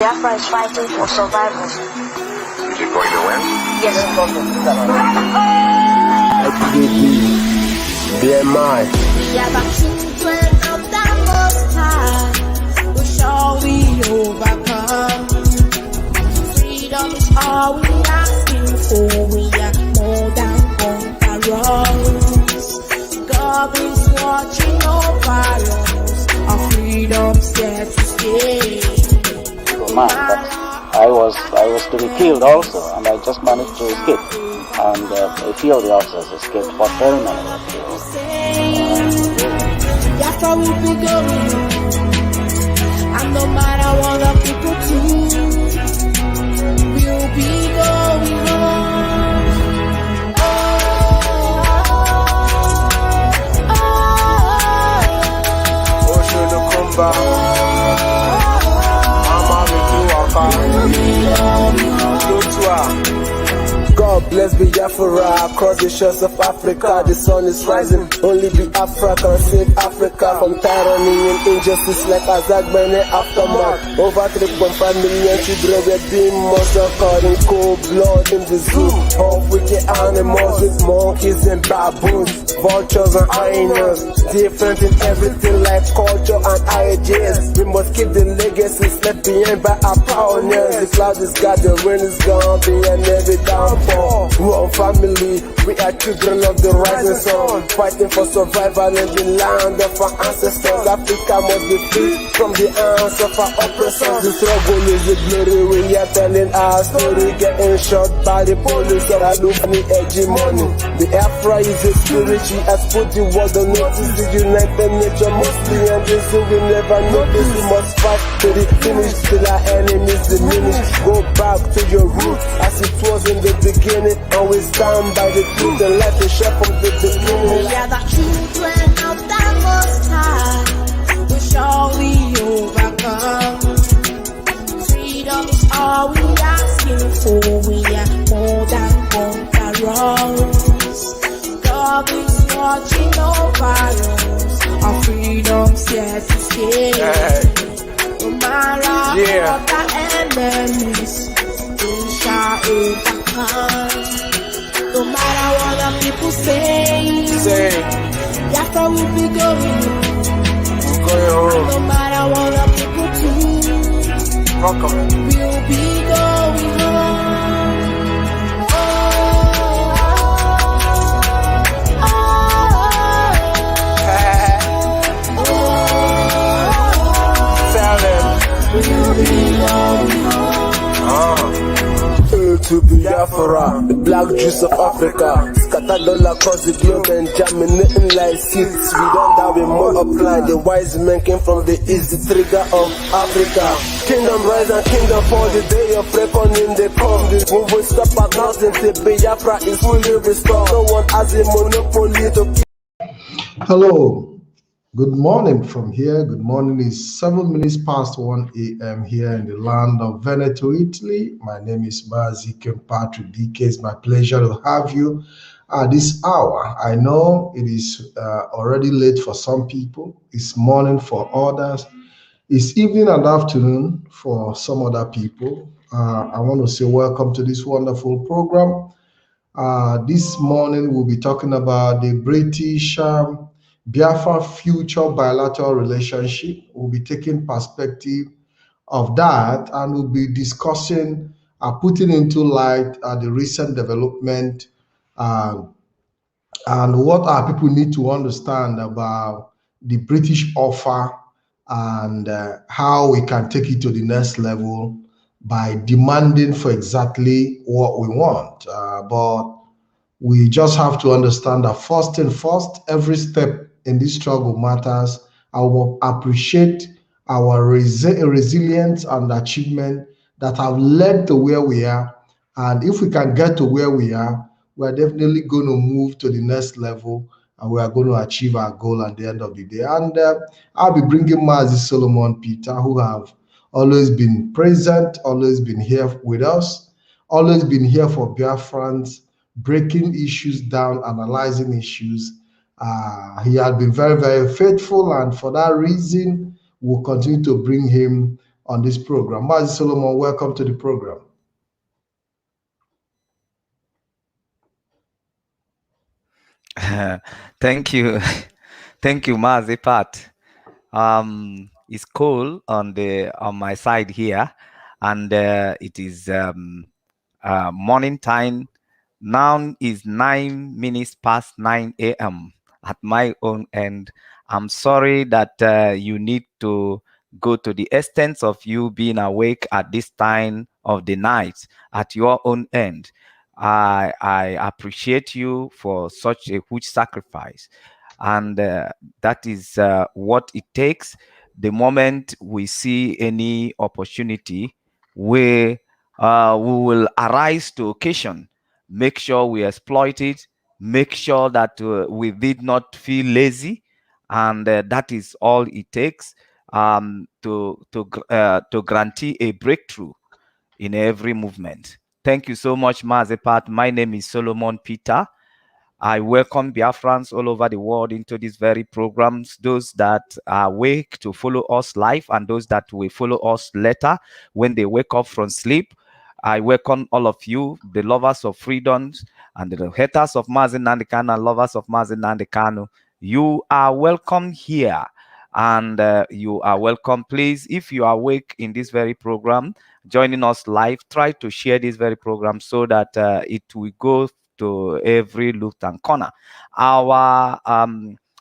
Biafra is fighting for survival. Is it going to win? Yes. BMI. We are the children of the Most High. We shall we overcome. Freedom is all we asking for. We are more than conquerors. God is watching over us. Our freedom's here to stay. Man, but I was to be killed also, and I just managed to escape. And a few of the officers escaped, but very many were killed. That's how we'll be going. And no matter what the people do, we'll be going on. God bless Biafra across the shores of Africa. The sun is rising. Only Biafra can save Africa from tyranny and injustice like Azagbene aftermath. Over 3.5 million children were being massacred in cold blood in the zoo of wicked animals with monkeys and baboons, vultures and hyenas. Different in everything like culture and ideas. We must keep the legacies left behind by our pioneers. The cloud is God, the rain is gone, behind every downfall. One family, we are children of the rising sun, fighting for survival in the land of our ancestors. Africa must be free from the hands of our oppressors. The struggle is the glory, we are telling our story, getting shot by the police of Alumni hegemony. The Afra is a spirit, she has put the world on notice. The United Nature must be and this we never notice. We must fight to the finish till our enemies diminish. Go back to your roots as it was in the beginning, and we stand by the truth and let it share from the beginning. We are the children of the Most High. We shall we overcome. Freedom is all we asking for. We are more than conquerors. God is watching over us. Our freedom's here to stay. No matter what the enemies, we shall overcome. No matter what the people say, that's how we'll be going. No matter what the people do, we'll be going on. To Biafra, the black juice of Africa, scattered all across the globe and germinating like seeds. We don't have a multiply. The wise men came from the east, the trigger of Africa. Kingdom rise and kingdom fall. The day of reckoning they come. The move will stop at nothing till Biafra is fully restored. No one has a monopoly to keep. Hello. Good morning from here. Good morning. It's 7 minutes past 1 a.m. here in the land of Veneto, Italy. My name is Mazikem Patrick DK. It's my pleasure to have you at this hour. I know it is already late for some people. It's morning for others. It's evening and afternoon for some other people. I want to say welcome to this wonderful program. This morning we'll be talking about the British Biafra future bilateral relationship. We'll be taking perspective of that, and we'll be discussing, putting into light the recent development and what our people need to understand about the British offer and how we can take it to the next level by demanding for exactly what we want. But we just have to understand that first and first, every step in this struggle matters. I will appreciate our resilience and achievement that have led to where we are. And if we can get to where we are, we're definitely going to move to the next level, and we are going to achieve our goal at the end of the day. And I'll be bringing Mazi Solomon Peter, who have always been present, always been here with us, always been here for Biafrans, breaking issues down, analyzing issues. He had been very, very faithful, and for that reason, we'll continue to bring him on this program. Mazi Solomon, welcome to the program. Thank you. Thank you, Mazi Pat. It's cold on my side here, and it is morning time. Now is 9 minutes past 9 a.m. at my own end. I'm sorry that you need to go to the extent of you being awake at this time of the night at your own end. I appreciate you for such a huge sacrifice, and that is what it takes. The moment we see any opportunity, we will arise to occasion, make sure we exploit it, make sure that we did not feel lazy, and that is all it takes to guarantee a breakthrough in every movement. Thank you so much, Mazepat. My name is Solomon Peter. I welcome Biafrans all over the world into these very programs, those that are awake to follow us live and those that will follow us later when they wake up from sleep. I welcome all of you, the lovers of freedoms and the haters of Mazi Nnamdi Kanu and lovers of Mazi Nnamdi Kanu. You are welcome here, and you are welcome. Please, if you are awake in this very program, joining us live, try to share this very program so that it will go to every nook and corner. Our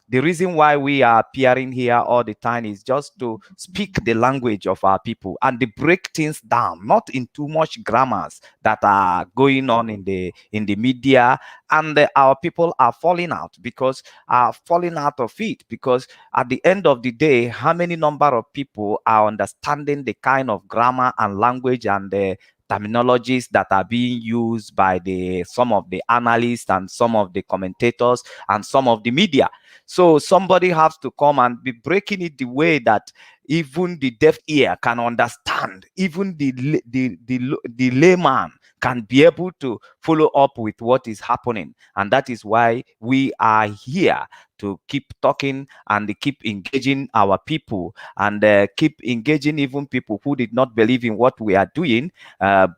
the reason why we are appearing here all the time is just to speak the language of our people and to break things down, not in too much grammars that are going on in the media, and our people are falling out of it, because at the end of the day, how many number of people are understanding the kind of grammar and language and the terminologies that are being used by some of the analysts and some of the commentators and some of the media? So somebody has to come and be breaking it the way that even the deaf ear can understand, even the layman can be able to follow up with what is happening. And that is why we are here to keep talking and keep engaging our people, and keep engaging even people who did not believe in what we are doing,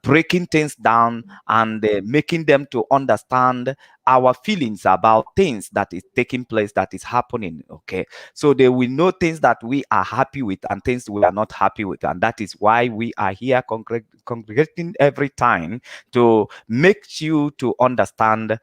breaking things down and making them to understand our feelings about things that is taking place, that is happening. Okay, so they will know things that we are happy with and things we are not happy with, and that is why we are here congregating every time to make you to understand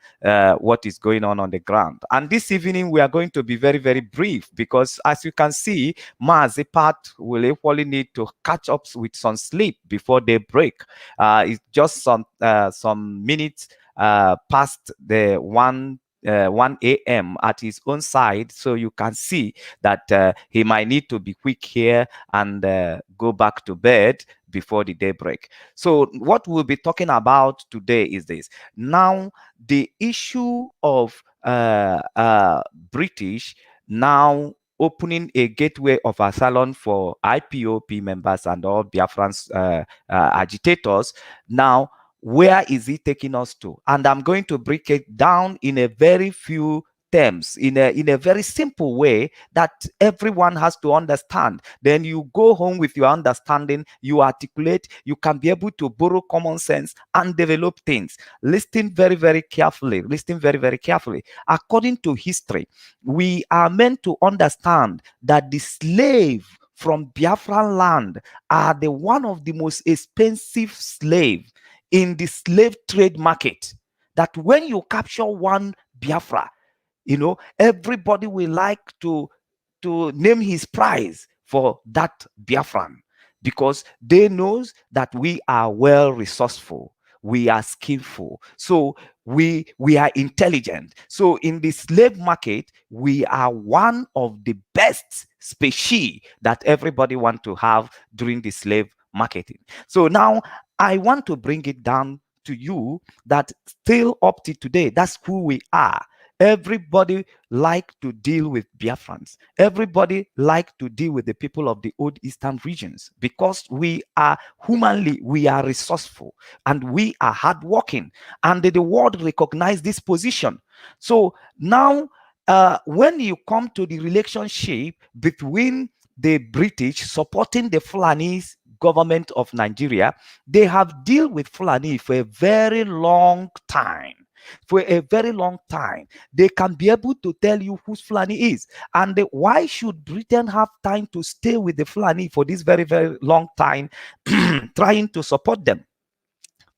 what is going on the ground. And this evening we are going to be very, very brief, because as you can see, Mazepat will equally need to catch up with some sleep before they break. It's just some minutes past the 1 a.m. at his own side, so you can see that he might need to be quick here and go back to bed before the daybreak. So what we'll be talking about today is this. Now, the issue of British now opening a gateway of asylum for IPOP members and all Biafrans agitators. Now, where is it taking us to? And I'm going to break it down in a very few terms, in a very simple way that everyone has to understand. Then you go home with your understanding, you articulate, you can be able to borrow common sense and develop things. Listen very, very carefully. Listen very, very carefully. According to history, we are meant to understand that the slave from Biafran land are the one of the most expensive slave in the slave trade market. That when you capture one Biafra, everybody will like to name his price for that Biafran, because they knows that we are well resourceful, we are skillful, so we are intelligent. So in the slave market, we are one of the best species that everybody want to have during the slave marketing. So now I want to bring it down to you that still up to today, that's who we are. Everybody like to deal with Biafrans. Everybody like to deal with the people of the old eastern regions, because we are humanly, we are resourceful, and we are hardworking, and the world recognize this position. So now, when you come to the relationship between the British supporting the Fulanese government of Nigeria, they have dealt with Fulani for a very long time. For a very long time, they can be able to tell you who Fulani is. And why should Britain have time to stay with the Fulani for this very, very long time, trying to support them?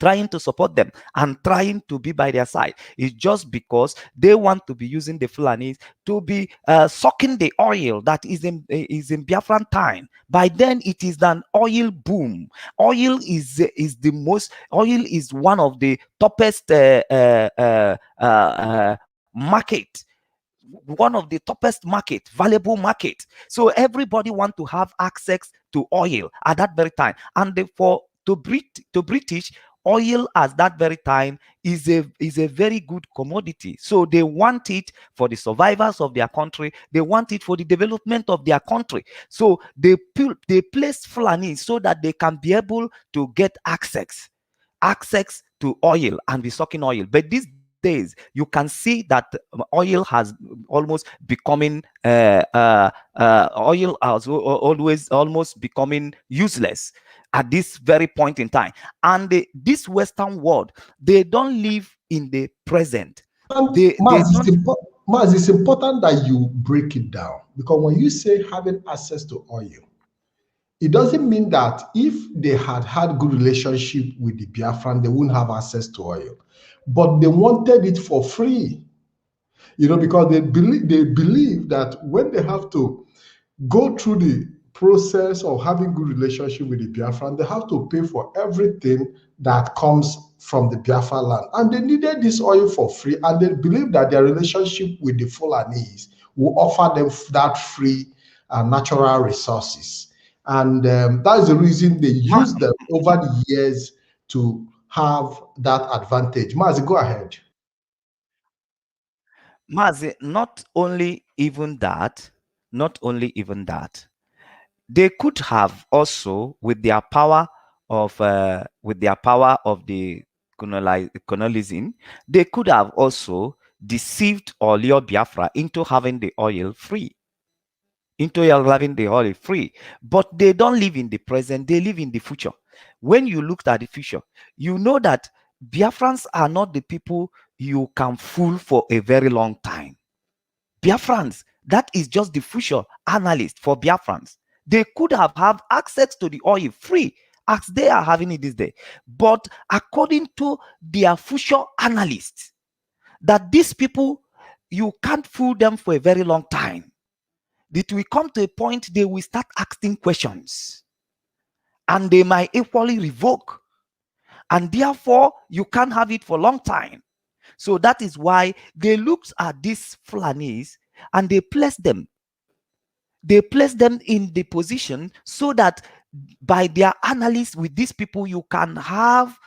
And trying to be by their side? It's just because they want to be using the Fulanis to be sucking the oil that is in Biafran time. By then, it is an oil boom. Oil is one of the toppest market, one of the toughest market, valuable market. So everybody want to have access to oil at that very time. And therefore, to British, oil at that very time is a very good commodity. So they want it for the survivors of their country. They want it for the development of their country. So they place Fulani so that they can be able to get access to oil and be sucking oil. But these days, you can see that oil has almost becoming almost becoming useless at this very point in time. And this Western world, they don't live in the present. Maz, it's important that you break it down, because when you say having access to oil, it doesn't mean that if they had good relationship with the Biafran, they wouldn't have access to oil. But they wanted it for free, because they believe that when they have to go through the process of having good relationship with the Biafran, they have to pay for everything that comes from the Biafra land. And they needed this oil for free, and they believe that their relationship with the Fulanese will offer them that free natural resources. And that's the reason they use them over the years to have that advantage. Mazi, go ahead. Mazi, not only even that, they could have also, with their power of the colonialism, they could have also deceived or lured Biafra into having the oil free. But they don't live in the present, they live in the future. When you looked at the future, you know that Biafrans are not the people you can fool for a very long time. Biafrans, that is just the future analyst for Biafrans. They could have access to the oil free as they are having it this day. But according to their future analysts, that these people, you can't fool them for a very long time. It will come to a point they will start asking questions, and they might equally revoke, and therefore you can't have it for a long time. So that is why they looked at these Fulanis and they placed them in the position so that by their analysis with these people, you can have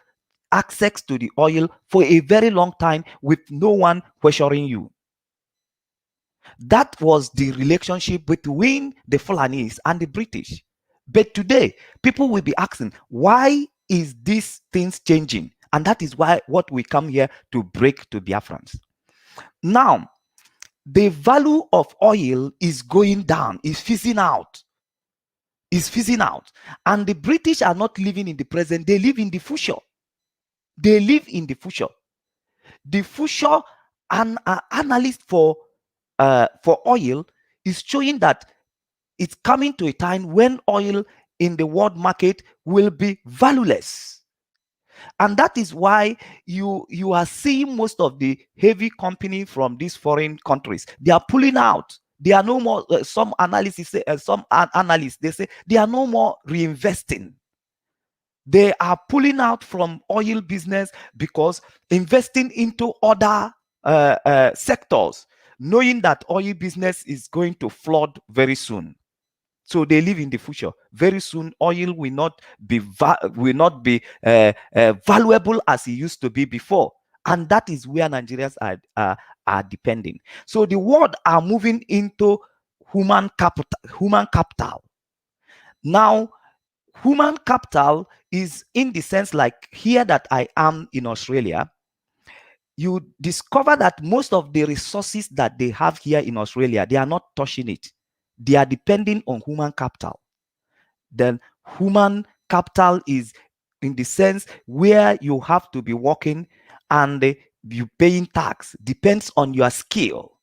access to the oil for a very long time with no one questioning you. That was the relationship between the Fulanis and the British. But today, people will be asking, why is these things changing? And that is why what we come here to break to Biafrans. Now, the value of oil is going down, is fizzing out. And the British are not living in the present, they live in the future. The future analyst for oil is showing that it's coming to a time when oil in the world market will be valueless. And that is why you are seeing most of the heavy companies from these foreign countries, they are pulling out. They are no more, some analysts say they say they are no more reinvesting. They are pulling out from oil business because investing into other sectors, knowing that oil business is going to flood very soon. So they live in the future. Very soon, oil will not be valuable as it used to be before, and that is where Nigerians are depending. So the world are moving into human capital. Now, human capital is in the sense like here that I am in Australia. You discover that most of the resources that they have here in Australia, they are not touching it. They are depending on human capital. Then human capital is in the sense where you have to be working and you paying tax depends on your skill.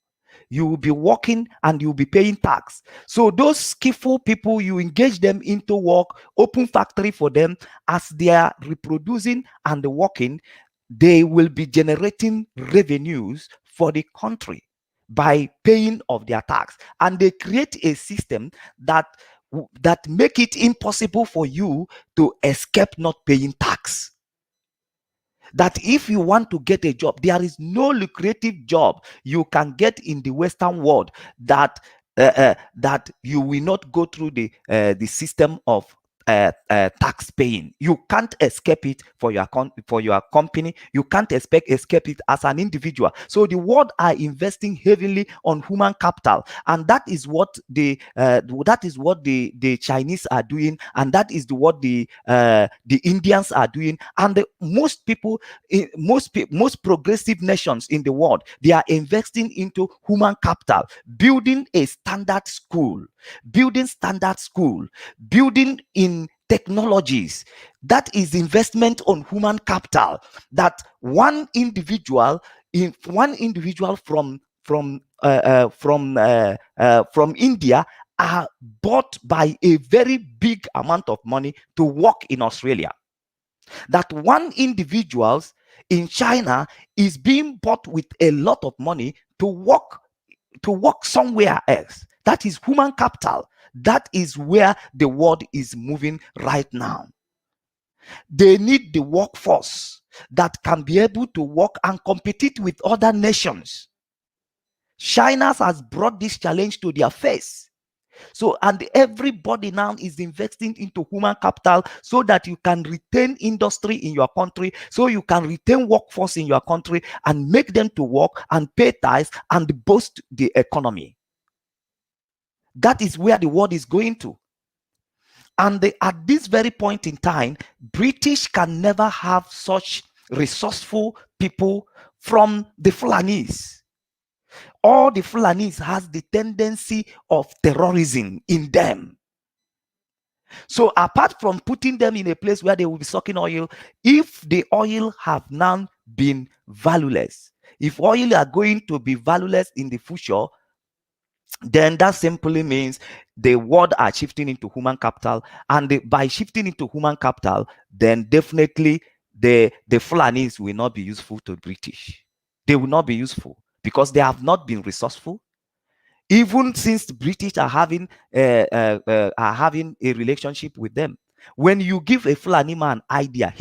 You will be working and you'll be paying tax. So those skillful people, you engage them into work, open factory for them. As they are reproducing and working, they will be generating revenues for the country by paying of their tax. And they create a system that make it impossible for you to escape not paying tax. That if you want to get a job, there is no lucrative job you can get in the Western world that that you will not go through the system of tax paying. You can't escape it for your company. You can't escape it as an individual. So the world are investing heavily on human capital, and that is what the Chinese are doing, and that is what the Indians are doing, and most people, most progressive nations in the world, they are investing into human capital, building a standard school, building in technologies. That is investment on human capital. That one individual from India are bought by a very big amount of money to work in Australia. That one individual in China is being bought with a lot of money to work somewhere else. That is human capital. That is where the world is moving right now. They need the workforce that can be able to work and compete with other nations. China has brought this challenge to their face. So, and everybody now is investing into human capital so that you can retain industry in your country, so you can retain workforce in your country and make them to work and pay tax and boost the economy. That is where the world is going to. And at this very point in time, British can never have such resourceful people from the Fulanese. All the Fulanese has the tendency of terrorism in them. So apart from putting them in a place where they will be sucking oil, if the oil have now been valueless, if oil are going to be valueless in the future, then that simply means the world are shifting into human capital, and by shifting into human capital, then definitely the Fulanese will not be useful to British. They will not be useful because they have not been resourceful. Even since the British are having a relationship with them, when you give a Fulani man idea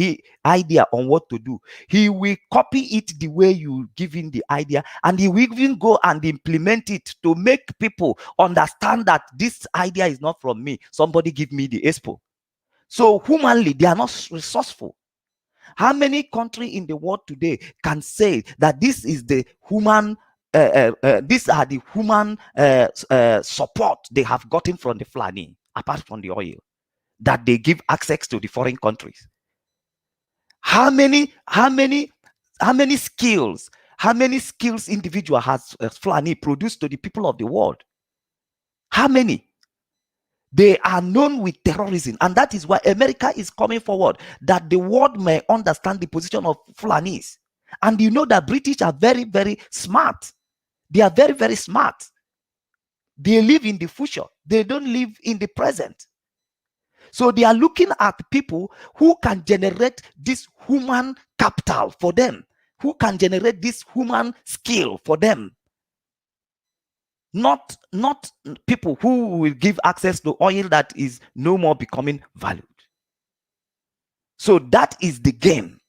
on what to do, he will copy it the way you give him the idea, and he will even go and implement it to make people understand that this idea is not from me. Somebody give me the expo. So humanly, they are not resourceful. How many countries in the world today can say that this is the human these are the human support they have gotten from the Fulani, apart from the oil that they give access to the foreign countries? How many skills individual has Fulani produced to the people of the world? How many? They are known with terrorism, and that is why America is coming forward, that the world may understand the position of Fulanis. And you know that British are very, very smart. They are very, very smart. They live in the future. They don't live in the present. So they are looking at people who can generate this human capital for them, who can generate this human skill for them. Not people who will give access to oil that is no more becoming valued. So that is the game.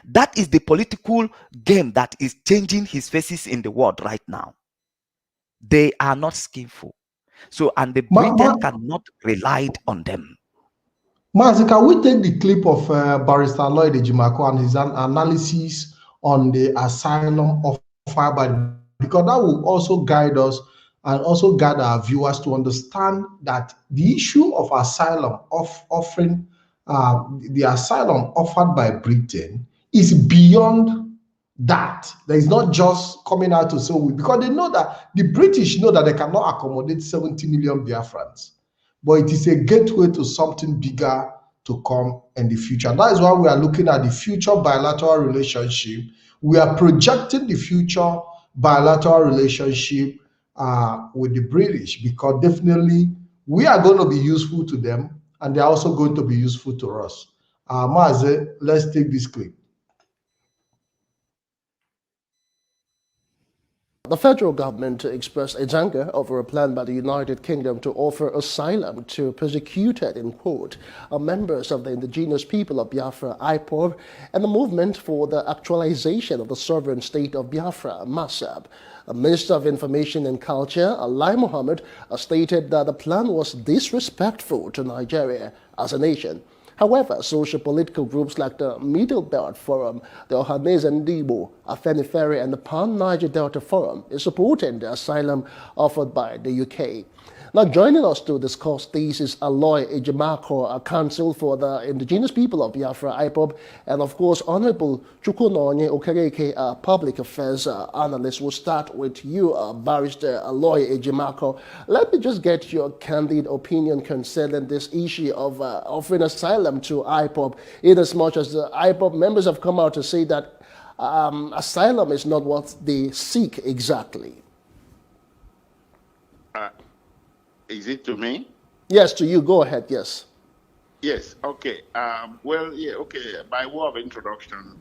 That is the political game that is changing his faces in the world right now. They are not skillful. So, and the Britain cannot rely on them. Mazi, can we take the clip of Barrister Lloyd Ejimako and his analysis on the asylum offered by, because that will also guide us and also guide our viewers to understand that the issue of asylum, offering the asylum offered by Britain is beyond that. There is not just coming out to say, because they know that the British know that they cannot accommodate 70 million Biafrans, but it is a gateway to something bigger to come in the future. And that is why we are looking at the future bilateral relationship. We are projecting the future bilateral relationship with the British, because definitely we are going to be useful to them and they're also going to be useful to us. Maze, let's take this clip. The federal government expressed its anger over a plan by the United Kingdom to offer asylum to persecuted, in quote, members of the indigenous people of Biafra, IPOB, and the movement for the actualization of the sovereign state of Biafra, MASAB. The Minister of Information and Culture, Lai Mohammed, stated that the plan was disrespectful to Nigeria as a nation. However, social-political groups like the Middle Belt Forum, the Ohanese Ndibo, Afenifere, and the Pan-Niger Delta Forum is supporting the asylum offered by the UK. Now, joining us to discuss this is Aloy Ejimako, a counsel for the indigenous people of Biafra, IPOB, and of course, Honorable Chukwunonye Okereke, a public affairs analyst. We'll start with you, Barrister Aloy Ejimako. Let me just get your candid opinion concerning this issue of offering asylum to IPOB, in as much as the IPOB members have come out to say that asylum is not what they seek exactly. Is it to me? Yes, to you. Go ahead. Yes. Yes. Okay. Well, yeah. Okay. By way of introduction,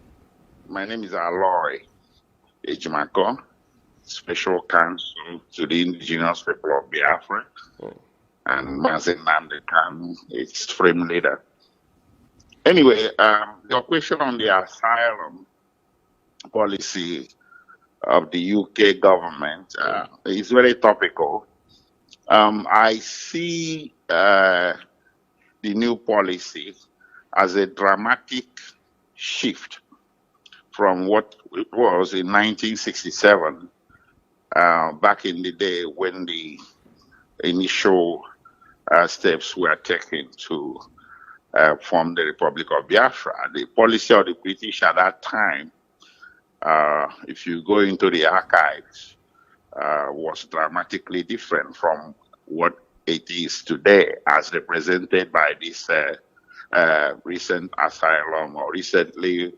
my name is Aloy Ejimako, Special Counsel to the Indigenous People of Biafra, and Mazen Namdekan, its frame leader. Anyway, your question on the asylum policy of the UK government is very topical. I see the new policy as a dramatic shift from what it was in 1967, back in the day when the initial steps were taken to form the Republic of Biafra. The policy of the British at that time, if you go into the archives, was dramatically different from what it is today, as represented by this recent asylum or recently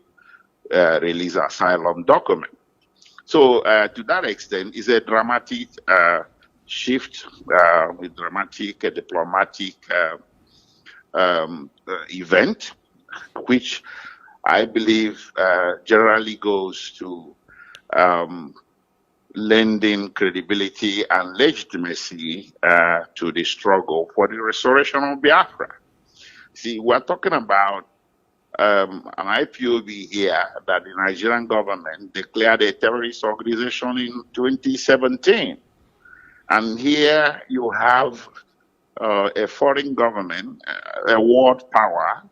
released asylum document. So to that extent, it's a dramatic shift, a dramatic diplomatic event, which I believe generally goes to lending credibility and legitimacy to the struggle for the restoration of Biafra. See, we're talking about an IPOB here that the Nigerian government declared a terrorist organization in 2017. And here you have a foreign government, a world power,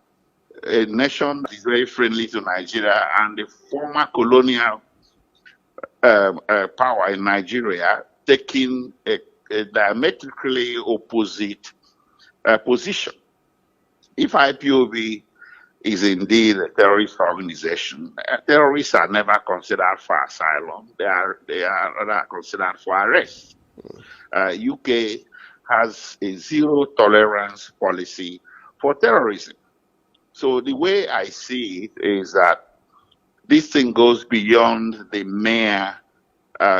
a nation that is very friendly to Nigeria, and the former colonial power in Nigeria taking a diametrically opposite position. If IPOB is indeed a terrorist organization, terrorists are never considered for asylum. They are rather considered for arrest. UK has a zero tolerance policy for terrorism. So the way I see it is that this thing goes beyond the mere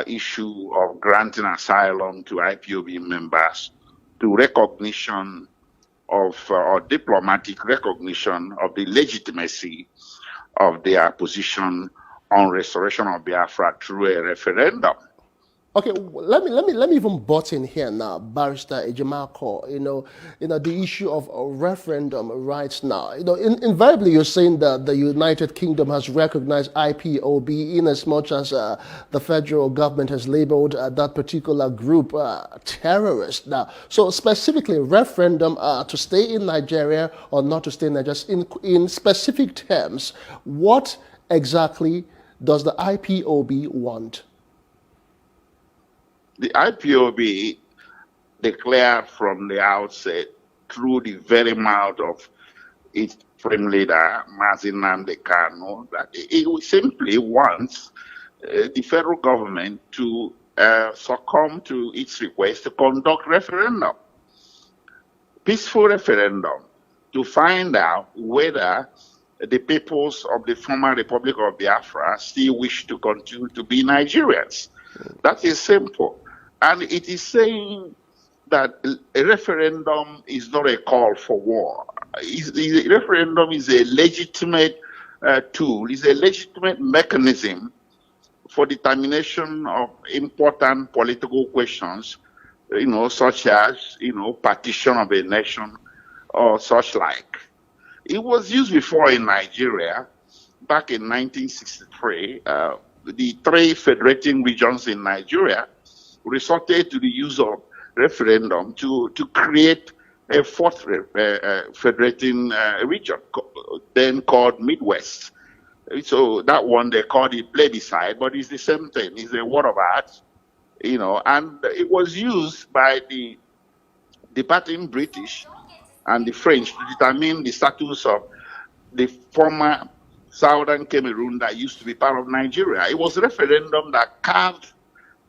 issue of granting asylum to IPOB members to recognition of, or diplomatic recognition of the legitimacy of their position on restoration of Biafra through a referendum. Okay, let me even butt in here now, Barrister Ejimako. The issue of referendum rights now. Invariably you're saying that the United Kingdom has recognized IPOB in as much as the federal government has labeled that particular group terrorist. Now, so specifically referendum to stay in Nigeria or not to stay in Nigeria, in specific terms, what exactly does the IPOB want? The IPOB declared from the outset, through the very mouth of its prime leader, Mazen Namdekan, that it simply wants the federal government to succumb to its request to conduct referendum. Peaceful referendum to find out whether the peoples of the former Republic of Biafra still wish to continue to be Nigerians. That is simple. And it is saying that a referendum is not a call for war. A referendum is a legitimate tool, is a legitimate mechanism for determination of important political questions, such as, partition of a nation or such like. It was used before in Nigeria, back in 1963. The three federating regions in Nigeria resorted to the use of referendum to create a fourth federating region, then called Midwest. So that one they called it plebiscite, but it's the same thing. It's a word of art, and it was used by the departing British and the French to determine the status of the former southern Cameroon that used to be part of Nigeria. It was a referendum that carved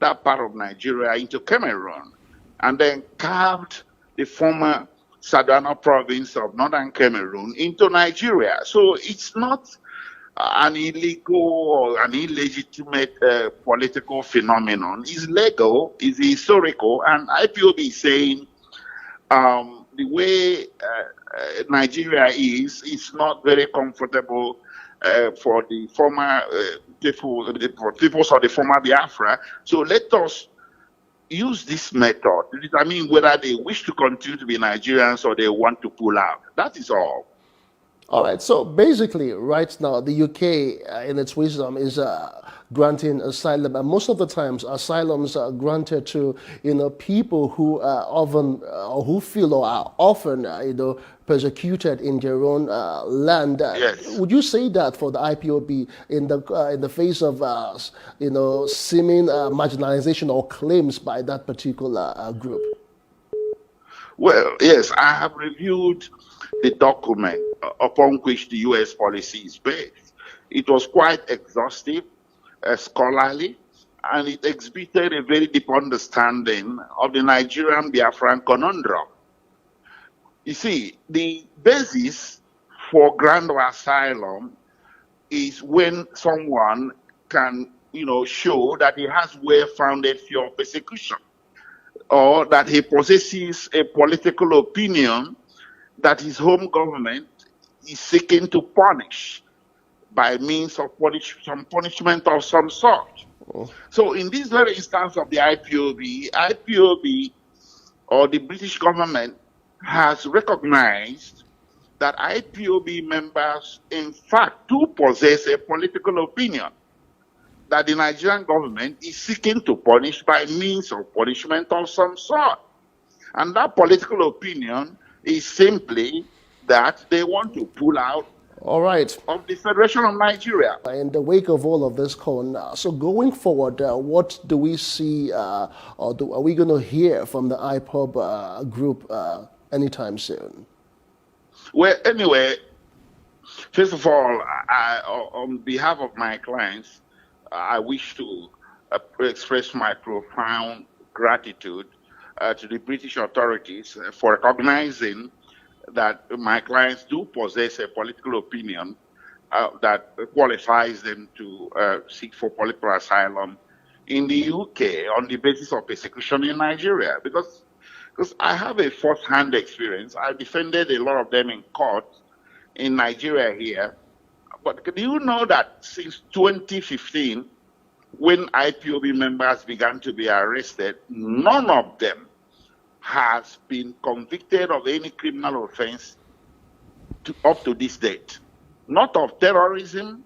that part of Nigeria into Cameroon, and then carved the former southern province of northern Cameroon into Nigeria. So it's not an illegal or an illegitimate political phenomenon. It's legal, it's historical, and IPOB is saying the way Nigeria is not very comfortable for the former peoples of the former Biafra. So let us use this method to determine whether they wish to continue to be Nigerians or they want to pull out. That is all. All right, so basically, right now, the UK, in its wisdom, is granting asylum, and most of the times, asylums are granted to people who are often, or who feel or are often, persecuted in their own land. Yes. Would you say that for the IPOB in the face of seeming marginalization or claims by that particular group? Well, yes, I have reviewed the document upon which the U.S. policy is based. It was quite exhaustive, scholarly, and it exhibited a very deep understanding of the Nigerian Biafran conundrum. You see, the basis for grant of asylum is when someone can, show that he has well-founded fear of persecution, or that he possesses a political opinion that his home government is seeking to punish by means of some punishment of some sort. Oh. So in this very instance of the IPOB or the British government has recognized that IPOB members in fact do possess a political opinion that the Nigerian government is seeking to punish by means of punishment of some sort. And that political opinion is simply that they want to pull out of the Federation of Nigeria. In the wake of all of this, so going forward, what do we see, are we going to hear from the IPOB group anytime soon? Well, anyway, first of all, on behalf of my clients, I wish to express my profound gratitude to the British authorities for recognizing that my clients do possess a political opinion that qualifies them to seek for political asylum in the UK on the basis of persecution in Nigeria. Because I have a first-hand experience. I defended a lot of them in court in Nigeria here. But do you know that since 2015, when IPOB members began to be arrested, none of them has been convicted of any criminal offense up to this date. Not of terrorism,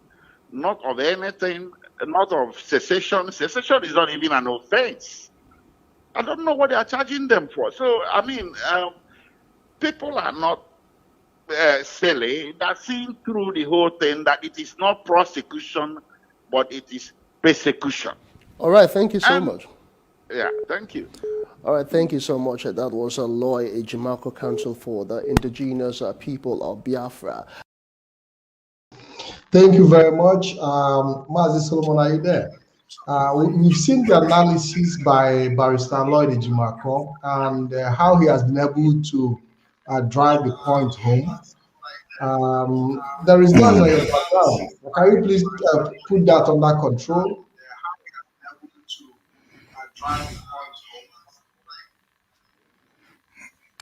not of anything, not of secession. Secession is not even an offense. I don't know what they are charging them for. So, I mean, people are not silly. They're seeing through the whole thing that it is not prosecution, but it is persecution. All right, thank you so much. Yeah, thank you. All right, thank you so much. That was a lawyer, Ejimako Council for the Indigenous People of Biafra. Thank you very much. Mazi Solomon, are you there? We've seen the analysis by Barrister Lloyd Ejimako and how he has been able to drive the point home. There is noise on your background. Can you please put that under control?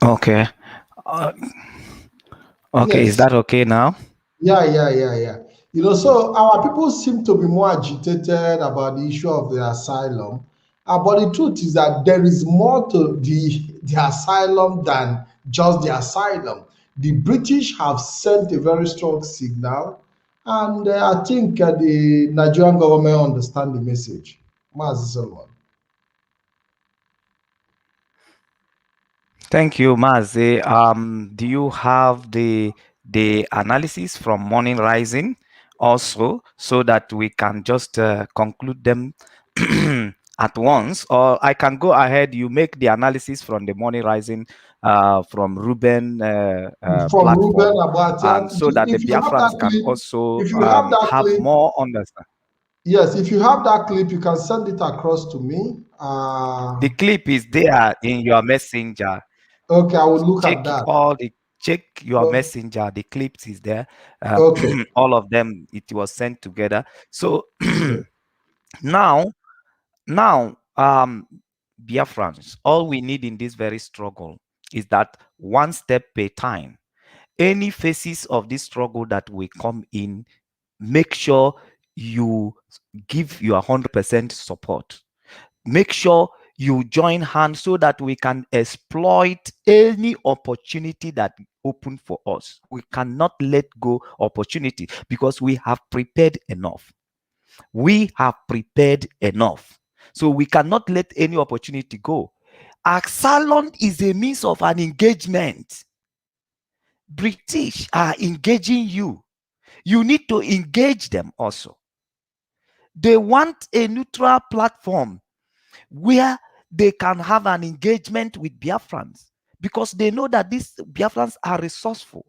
Okay. Okay, is Yes. that okay now? Yeah. So our people seem to be more agitated about the issue of the asylum. But the truth is that there is more to the asylum than just the asylum. The British have sent a very strong signal, and I think the Nigerian government understand the message. Mazi Solomon. Thank you, Mazi. Do you have the analysis from Morning Rising also, so that we can just conclude them at once? Or I can go ahead. You make the analysis from the Morning Rising, from Ruben From Ruben platform, and Abatian, so that the if you have that Biafrans can clip, also if you have that have clip, more understanding. yes, if you have that clip, you can send it across to me. The clip is there in your messenger. Okay, I will look at Check that. check your Oh, messenger. The clips is there. okay, All of them. It was sent together. So okay. now, Biafrans, all we need in this very struggle is that one step per time. Any phases of this struggle that we come in, make sure you give your 100% support. Make sure you join hands so that we can exploit any opportunity that open for us. We cannot let go opportunity because we have prepared enough. We have prepared enough. So we cannot let any opportunity go. Axalon is a means of an engagement. British are engaging you. You need to engage them also. They want a neutral platform where they can have an engagement with Biafrans because they know that these Biafrans are resourceful.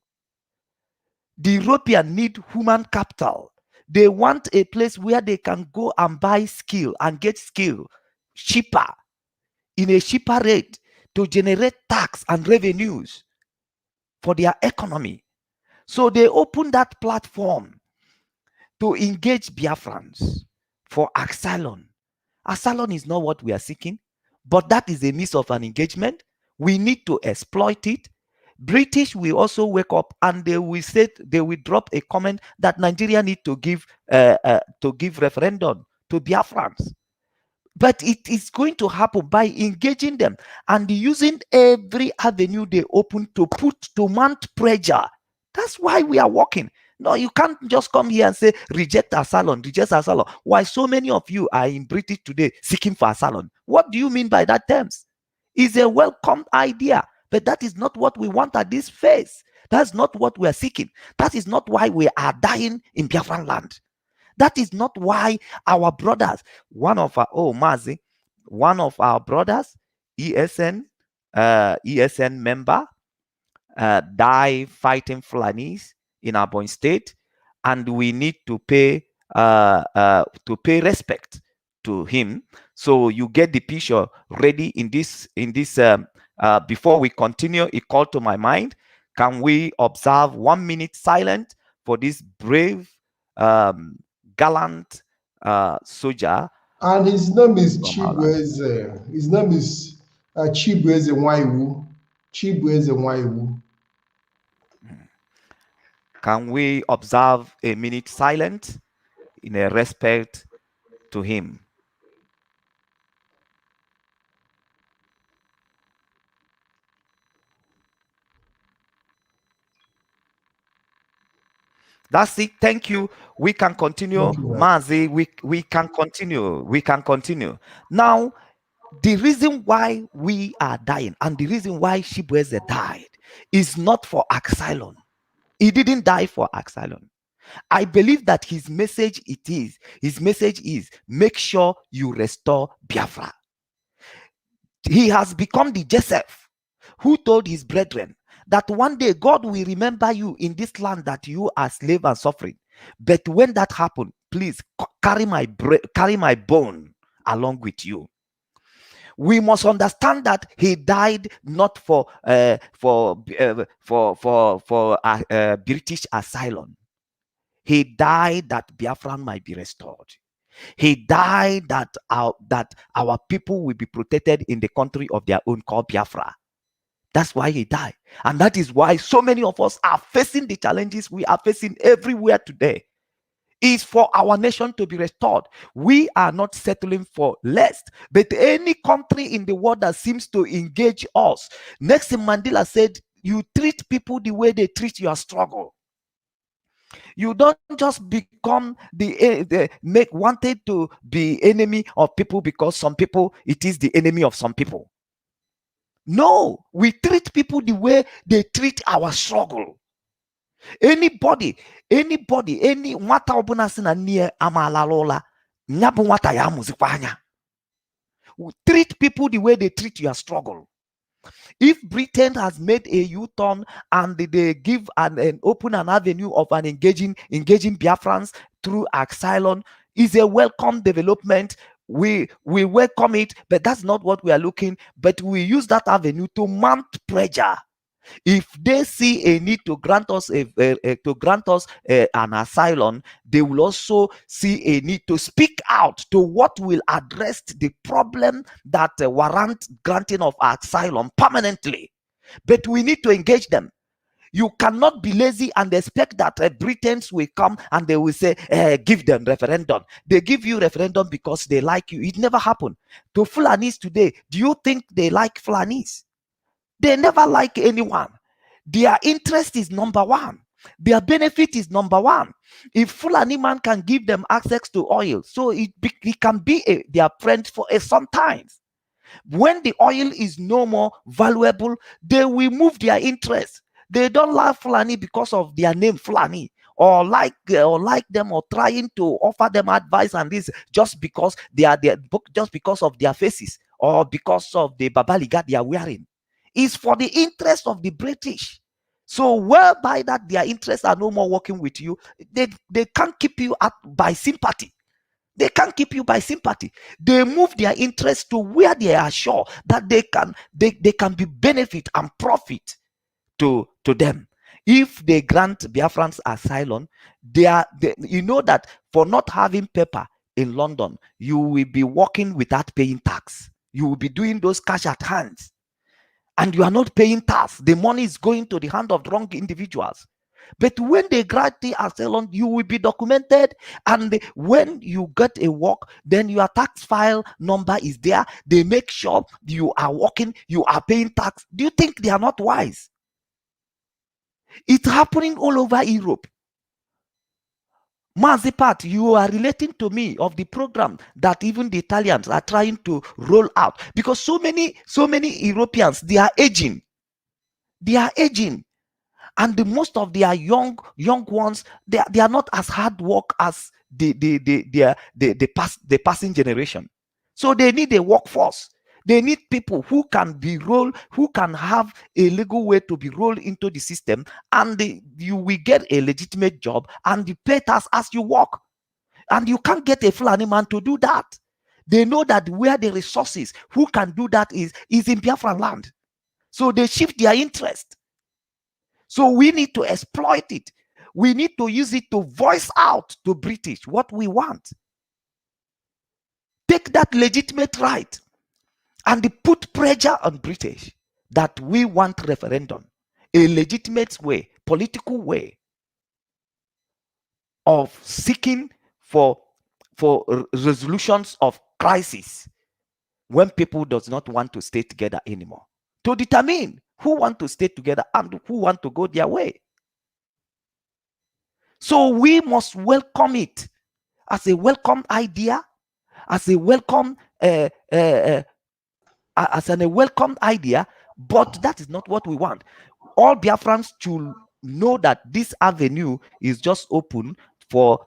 The European need human capital. They want a place where they can go and buy skill and get skill cheaper, in a cheaper rate, to generate tax and revenues for their economy. So they open that platform to engage Biafrans for asylum. Asylum is not what we are seeking, but that is a means of an engagement. We need to exploit it. British will also wake up and they will drop a comment that Nigeria need to give referendum to Biafrans. But it is going to happen by engaging them and using every avenue they open to mount pressure. That's why we are working. No, you can't just come here and say reject asylum, reject asylum. Why so many of you are in British today seeking for asylum? What do you mean by that terms? It's a welcome idea, but that is not what we want at this phase. That's not what we are seeking. That is not why we are dying in Biafran land. That is not why our brothers, one of our brothers, ESN member, die fighting Fulanis in Abon State, and we need to pay respect to him. So you get the picture ready in this. Before we continue, it called to my mind. Can we observe 1 minute silent for this brave, gallant soldier? And his name is Chibueze. His name is Chibueze Waiwu. Chibueze Waiwu. Can we observe a minute silent in a respect to him? That's it. Thank you. We can continue. Mazi, we can continue. We can continue. Now, the reason why we are dying and the reason why Shibweze died is not for asylum. He didn't die for asylum. I believe that his message is make sure you restore Biafra. He has become the Joseph who told his brethren that one day God will remember you in this land that you are slave and suffering. But when that happens, please carry my bone along with you. We must understand that he died not for British asylum. He died that Biafran might be restored. He died that our people will be protected in the country of their own called Biafra. That's why he died. And that is why so many of us are facing the challenges we are facing everywhere today. Is for our nation to be restored. We are not settling for less, but any country in the world that seems to engage us. Nelson Mandela said, you treat people the way they treat your struggle. You don't just become wanted to be enemy of people because some people, it is the enemy of some people. No, we treat people the way they treat our struggle. Anybody, any nwata ọbụla si na nne amaala ụla, nya bụ nwata ya amụzikwa anya. Treat people the way they treat your struggle. If Britain has made a U-turn and they give an open an avenue of an engaging Biafrans through asylum, is a welcome development. We welcome it, but that's not what we are looking. But we use that avenue to mount pressure. If they see a need to grant us an asylum, they will also see a need to speak out to what will address the problem that warrant granting of asylum permanently. But we need to engage them. You cannot be lazy and expect that Britons will come and they will say, give them referendum. They give you referendum because they like you. It never happened. To Fulanis today, do you think they like Fulanis? They never like anyone. Their interest is number one. Their benefit is number one. If Fulani man can give them access to oil, so it can be their friend for some time. When the oil is no more valuable, they will move their interest. They don't like Fulani because of their name Fulani, or like them, or trying to offer them advice and this just because they are just because of their faces or because of the babaliga they are wearing. Is for the interest of the British. So whereby that their interests are no more working with you, they can't keep you up by sympathy. They can't keep you by sympathy. They move their interests to where they are sure that they can be benefit and profit to them. If they grant Biafrans asylum, you know that for not having paper in London, you will be working without paying tax. You will be doing those cash at hands. And you are not paying tax. The money is going to the hand of the wrong individuals. But when they grant the asylum, you will be documented. And when you get a work, then your tax file number is there. They make sure you are working, you are paying tax. Do you think they are not wise? It's happening all over Europe. Mazipat, you are relating to me of the program that even the Italians are trying to roll out, because so many Europeans, they are aging, and most of their young ones, they are not as hard work as the passing generation. So they need a workforce. They need people who can have a legal way to be rolled into the system, and you will get a legitimate job and you pay tax as you work. And you can't get a Fulani man to do that. They know that where the resources who can do that is in Biafran land. So they shift their interest. So we need to exploit it. We need to use it to voice out to British what we want. Take that legitimate right and put pressure on British that we want referendum, a legitimate way, political way of seeking for resolutions of crisis when people does not want to stay together anymore, to determine who want to stay together and who want to go their way. So we must welcome it as a welcome idea, as a welcome idea, but that is not what we want. All Biafrans should know that this avenue is just open for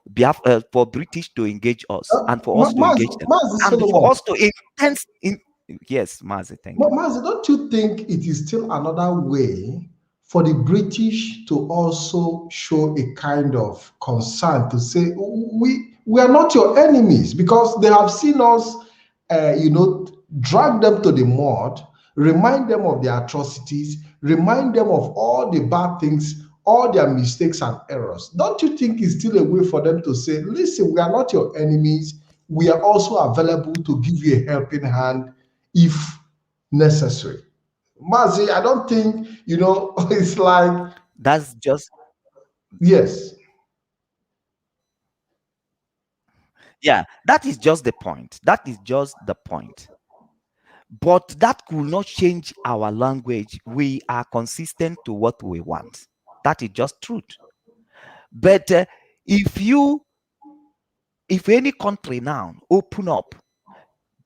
British to engage us, and for us to engage them, and for us to intense in. Yes, Mazi, thank you. But Mazi, don't you think it is still another way for the British to also show a kind of concern to say, we are not your enemies, because they have seen us, drag them to the mud, remind them of their atrocities, remind them of all the bad things, all their mistakes and errors. Don't you think it's still a way for them to say, listen, we are not your enemies. We are also available to give you a helping hand if necessary. Mazi, I don't think, it's like... That's just... Yes. Yeah, that is just the point. That is just the point. But that could not change our language. We are consistent to what we want. That is just truth. But if any country now open up,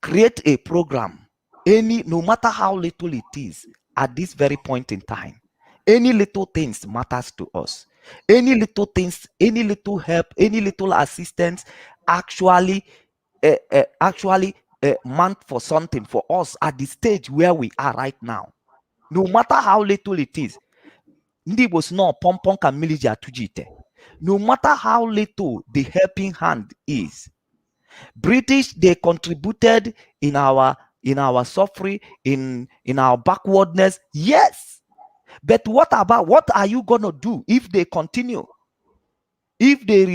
create a program, no matter how little it is at this very point in time, any little things matters to us. Any little things, any little help, any little assistance actually meant for something for us at the stage where we are right now. No matter how little it is, no matter how little the helping hand is, British, they contributed in our suffering, in our backwardness. Yes, but what are you gonna do if they continue? If they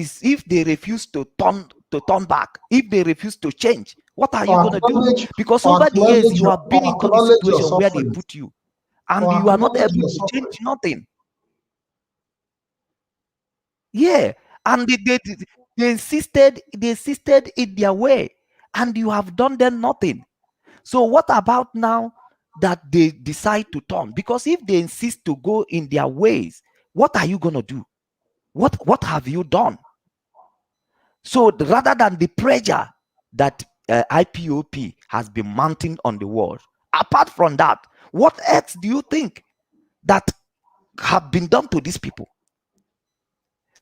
refuse to turn back, if they refuse to change, what are you gonna do? Because over the years you have been into the situation where they put you, and you are not able to change nothing. Yeah, and they insisted in their way, and you have done them nothing. So what about now that they decide to turn? Because if they insist to go in their ways, what are you gonna do? What have you done? So rather than the pressure that IPOP has been mounting on the world, apart from that, what else do you think that have been done to these people?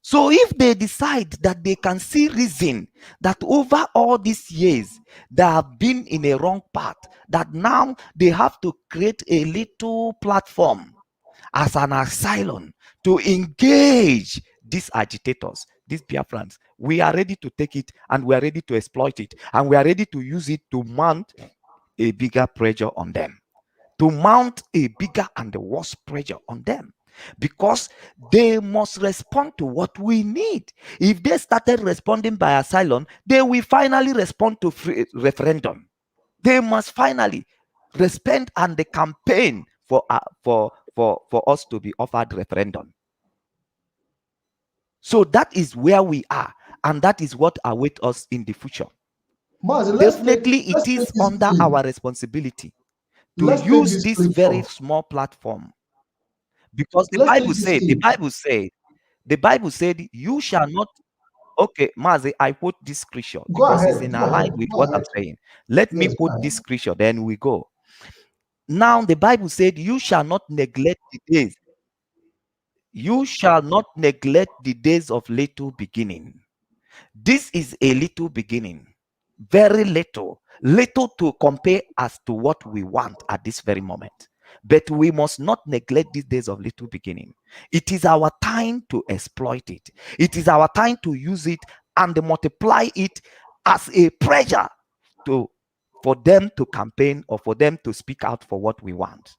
So if they decide that they can see reason that over all these years they have been in a wrong path, that now they have to create a little platform as an asylum to engage these agitators, these Biafrans, we are ready to take it, and we are ready to exploit it, and we are ready to use it to mount a bigger pressure on them, to mount a bigger and worse pressure on them, because they must respond to what we need. If they started responding by asylum, they will finally respond to referendum. They must finally respond and the campaign for us to be offered referendum. So that is where we are, and that is what awaits us in the future. Definitely, it is under our responsibility to use this very small platform, because the Bible said, you shall not. Okay, Mazi, I put this scripture because it's in line with what I'm saying. Let me put this scripture, then we go. Now, the Bible said, you shall not neglect the days. You shall not neglect the days of little beginning. This is a little beginning, very little to compare as to what we want at this very moment. But we must not neglect these days of little beginning. It is our time to exploit it. It is our time to use it and multiply it as a pressure for them to campaign, or for them to speak out for what we want.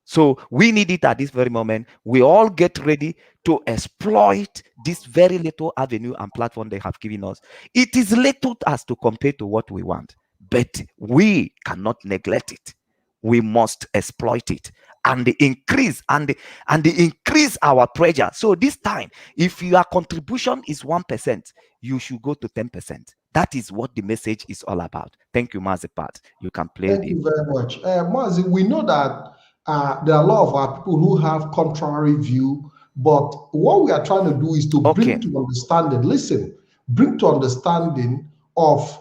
So we need it at this very moment. We all get ready to exploit this very little avenue and platform they have given us. It is little as to compare to what we want, but we cannot neglect it. We must exploit it and increase increase our pressure. So this time, if your contribution is 1%, you should go to 10%. That is what the message is all about. Thank you, Mazipat. You can play. Thank you very much. Mazi, we know that there are a lot of our people who have contrary view, but what we are trying to do is to bring to understanding, bring to understanding of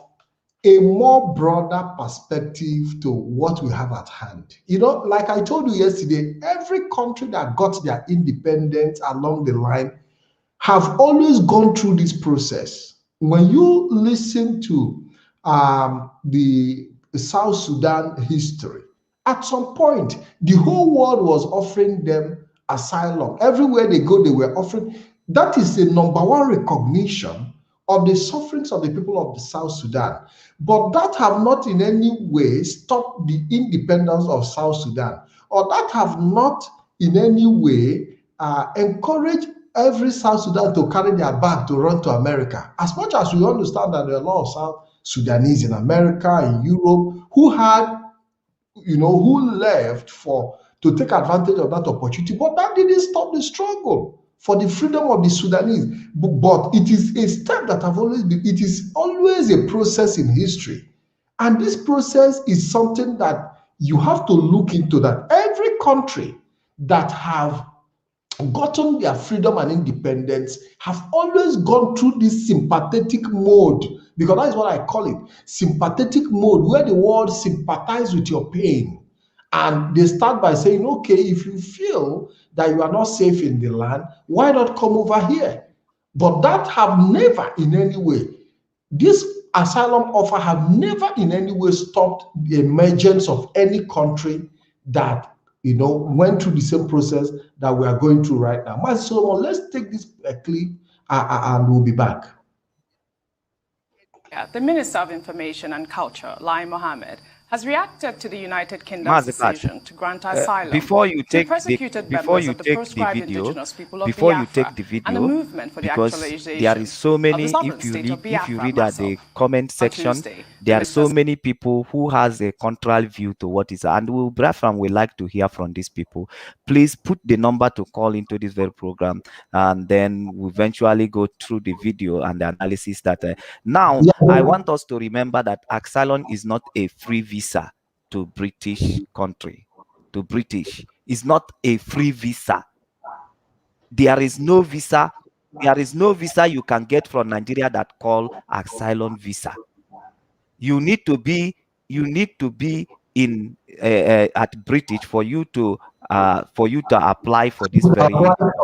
a more broader perspective to what we have at hand. Like I told you yesterday, every country that got their independence along the line have always gone through this process. When you listen to the South Sudan history, at some point, the whole world was offering them asylum. Everywhere they go, they were offering. That is the number one recognition of the sufferings of the people of the South Sudan. But that have not in any way stopped the independence of South Sudan, or that have not in any way encouraged every South Sudan to carry their bag to run to America. As much as we understand that there are a lot of South Sudanese in America, in Europe, who had, who left to take advantage of that opportunity, but that didn't stop the struggle for the freedom of the Sudanese. But it is a step that it is always a process in history. And this process is something that you have to look into, that every country that have gotten their freedom and independence have always gone through this sympathetic mode, because that is what I call it, sympathetic mode, where the world sympathizes with your pain. And they start by saying, okay, if you feel that you are not safe in the land, why not come over here? But that have never in any way, this asylum offer have never in any way stopped the emergence of any country that went through the same process that we are going through right now. Master Solomon, let's take this clip and we'll be back. The Minister of Information and Culture, Lai Mohammed, has reacted to the United Kingdom's decision to grant asylum before you take to persecuted members of the proscribed indigenous people of Biafra, and a movement for the actualization there is so many, of the sovereign if you state of read Biafra at the comment section, Tuesday, there are so many people who has a contrary view to what is, and we like to hear from these people. Please put the number to call into this very program, and then we eventually go through the video and the analysis that now I want us to remember that asylum is not a free visa to British country. To British is not a free visa. There is no visa. There is no visa you can get from Nigeria that call asylum visa. You need to be in at British for you to apply for this very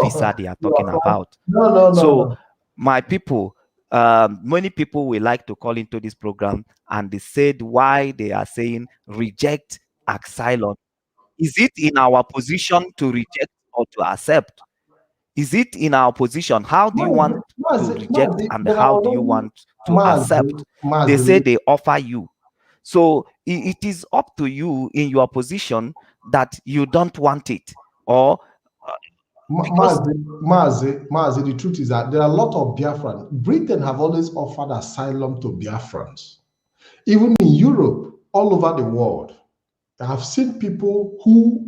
visa they are talking about. So my people, many people will like to call into this program, and they said why they are saying reject asylum. Is it in our position to reject or to accept? Is it in our position? How do you want to reject and how do you want to accept? They say they offer you. So it is up to you in your position that you don't want it, or Mazi, the truth is that there are a lot of Biafrans. Britain have always offered asylum to Biafrans. Even in Europe, all over the world, I have seen people who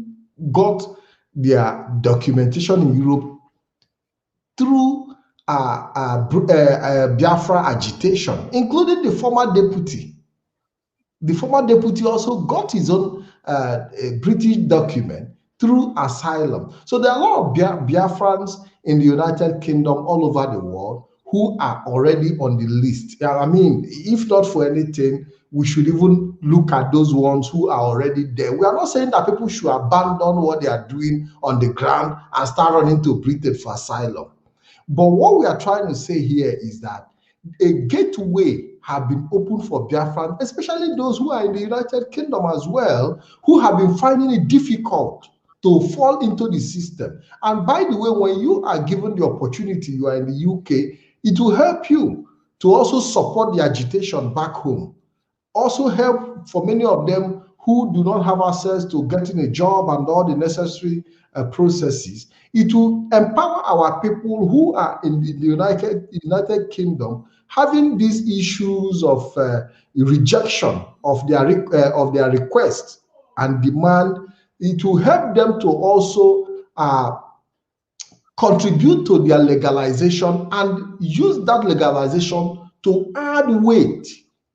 got their documentation in Europe through Biafra agitation, including the former deputy. The former deputy also got his own British document through asylum. So there are a lot of Biafrans in the United Kingdom all over the world who are already on the list. I mean, if not for anything, we should even look at those ones who are already there. We are not saying that people should abandon what they are doing on the ground and start running to Britain for asylum. But what we are trying to say here is that a gateway have been opened for Biafran, especially those who are in the United Kingdom as well, who have been finding it difficult to fall into the system. And by the way, when you are given the opportunity, you are in the UK, it will help you to also support the agitation back home. Also help for many of them who do not have access to getting a job and all the necessary processes. It will empower our people who are in the United Kingdom having these issues of rejection of their requests and demand. It will help them to also contribute to their legalization and use that legalization to add weight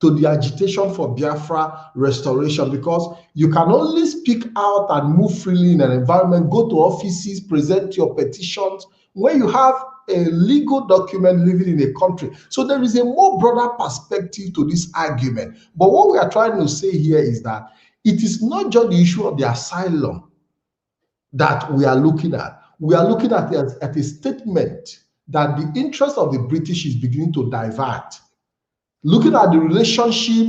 to the agitation for Biafra restoration, because you can only speak out and move freely in an environment, go to offices, present your petitions when you have a legal document living in a country. So there is a more broader perspective to this argument. But what we are trying to say here is that it is not just the issue of the asylum that we are looking at. We are looking at a statement that the interest of the British is beginning to divert. Looking at the relationship,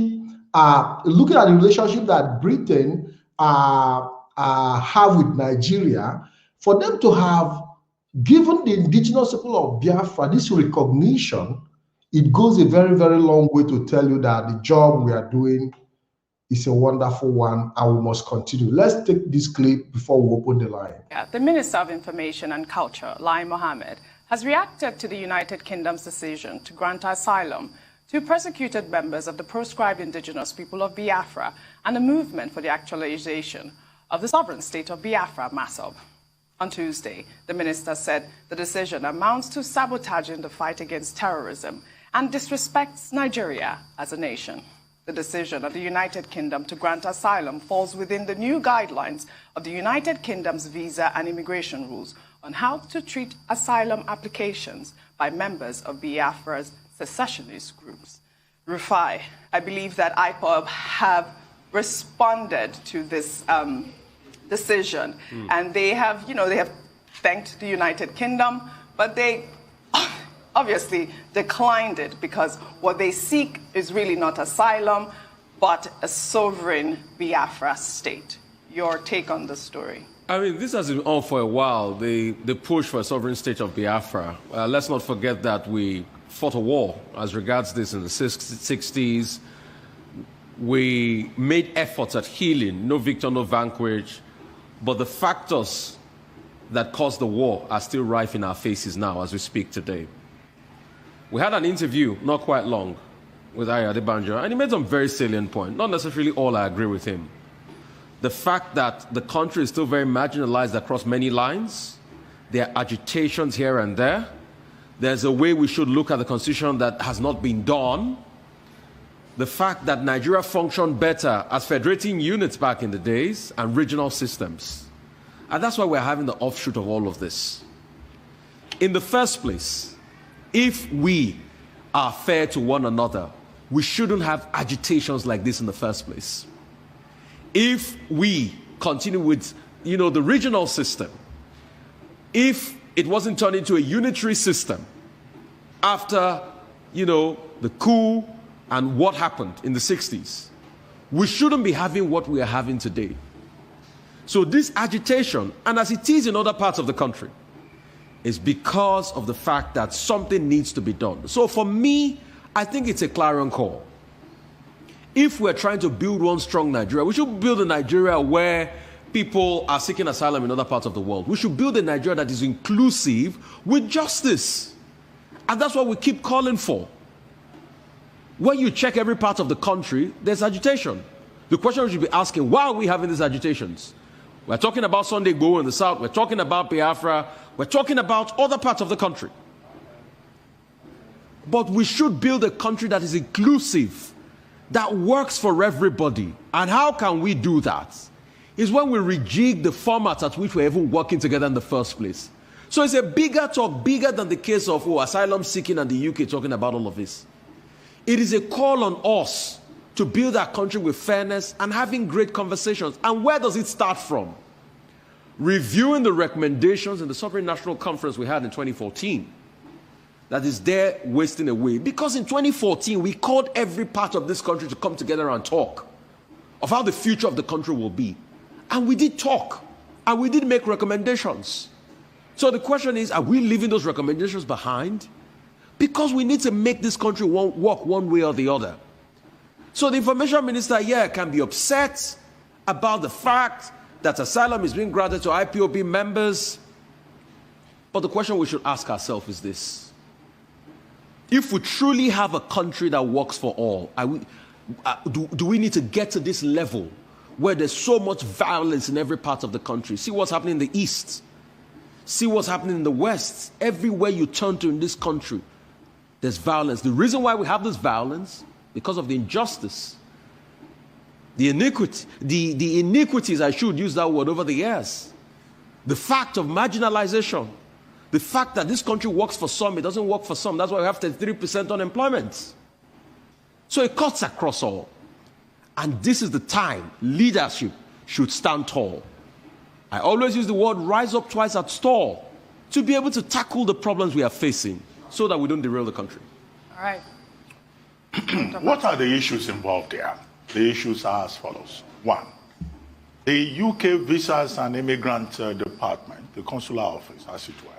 that Britain have with Nigeria, for them to have given the indigenous people of Biafra this recognition it goes a very, very long way to tell you that the job we are doing is a wonderful one and we must continue. Let's take this clip before we open the line. The Minister of Information and Culture, Lai Mohammed, has reacted to the United Kingdom's decision to grant asylum to persecuted members of the proscribed indigenous people of Biafra and the movement for the actualization of the sovereign state of Biafra, MASOB. On Tuesday, the minister said the decision amounts to sabotaging the fight against terrorism and disrespects Nigeria as a nation. The decision of the United Kingdom to grant asylum falls within the new guidelines of the United Kingdom's visa and immigration rules on how to treat asylum applications by members of BIAFRA'S secessionist groups. Rufai, I believe that IPOB have responded to this decision, and they have thanked the United Kingdom, but they obviously declined it because what they seek is really not asylum, but a sovereign Biafra state. Your take on the story? I mean, this has been on for a while, the push for a sovereign state of Biafra. Let's not forget that we fought a war as regards this in the 60s. We made efforts at healing, no victor, no vanquish, but the factors that caused the war are still rife in our faces now as we speak today. We had an interview, not quite long, with Aya Adebanjo, and he made some very salient points. Not necessarily all I agree with him. The fact that the country is still very marginalized across many lines, there are agitations here and there. There's a way we should look at the constitution that has not been done. The fact that Nigeria functioned better as federating units back in the days and regional systems. And that's why we're having the offshoot of all of this. In the first place, if we are fair to one another, we shouldn't have agitations like this in the first place. If we continue with, the regional system, if it wasn't turned into a unitary system after, the coup and what happened in the 60s, we shouldn't be having what we are having today. So this agitation, and as it is in other parts of the country, is because of the fact that something needs to be done. So for me, I think it's a clarion call. If we're trying to build one strong Nigeria, we should build a Nigeria where people are seeking asylum in other parts of the world. We should build a Nigeria that is inclusive with justice. And that's what we keep calling for. When you check every part of the country, there's agitation. The question we should be asking, why are we having these agitations? We're talking about Sunday Igboho in the south. We're talking about Biafra. We're talking about other parts of the country. But we should build a country that is inclusive, that works for everybody. And how can we do that? Is when we rejig the format at which we're even working together in the first place. So it's a bigger talk, bigger than the case of asylum seeking and the UK talking about all of this. It is a call on us to build our country with fairness and having great conversations. And where does it start from? Reviewing the recommendations in the Sovereign National Conference we had in 2014. That is there wasting away. Because in 2014, we called every part of this country to come together and talk of how the future of the country will be. And we did talk. And we did make recommendations. So the question is, are we leaving those recommendations behind? Because we need to make this country work one way or the other. So the information minister here can be upset about the fact that asylum is being granted to IPOB members. But the question we should ask ourselves is this. If we truly have a country that works for all, do we need to get to this level where there's so much violence in every part of the country? See what's happening in the East. See what's happening in the West. Everywhere you turn to in this country, there's violence. The reason why we have this violence, because of the injustice, the iniquity, the iniquities, I should use that word, over the years. The fact of marginalization. The fact that this country works for some, it doesn't work for some. That's why we have 33% unemployment. So it cuts across all. And this is the time leadership should stand tall. I always use the word rise up twice at stall to be able to tackle the problems we are facing so that we don't derail the country. All right. What are the issues involved here? The issues are as follows. One, the UK Visas and Immigrant Department, the consular office, as it were,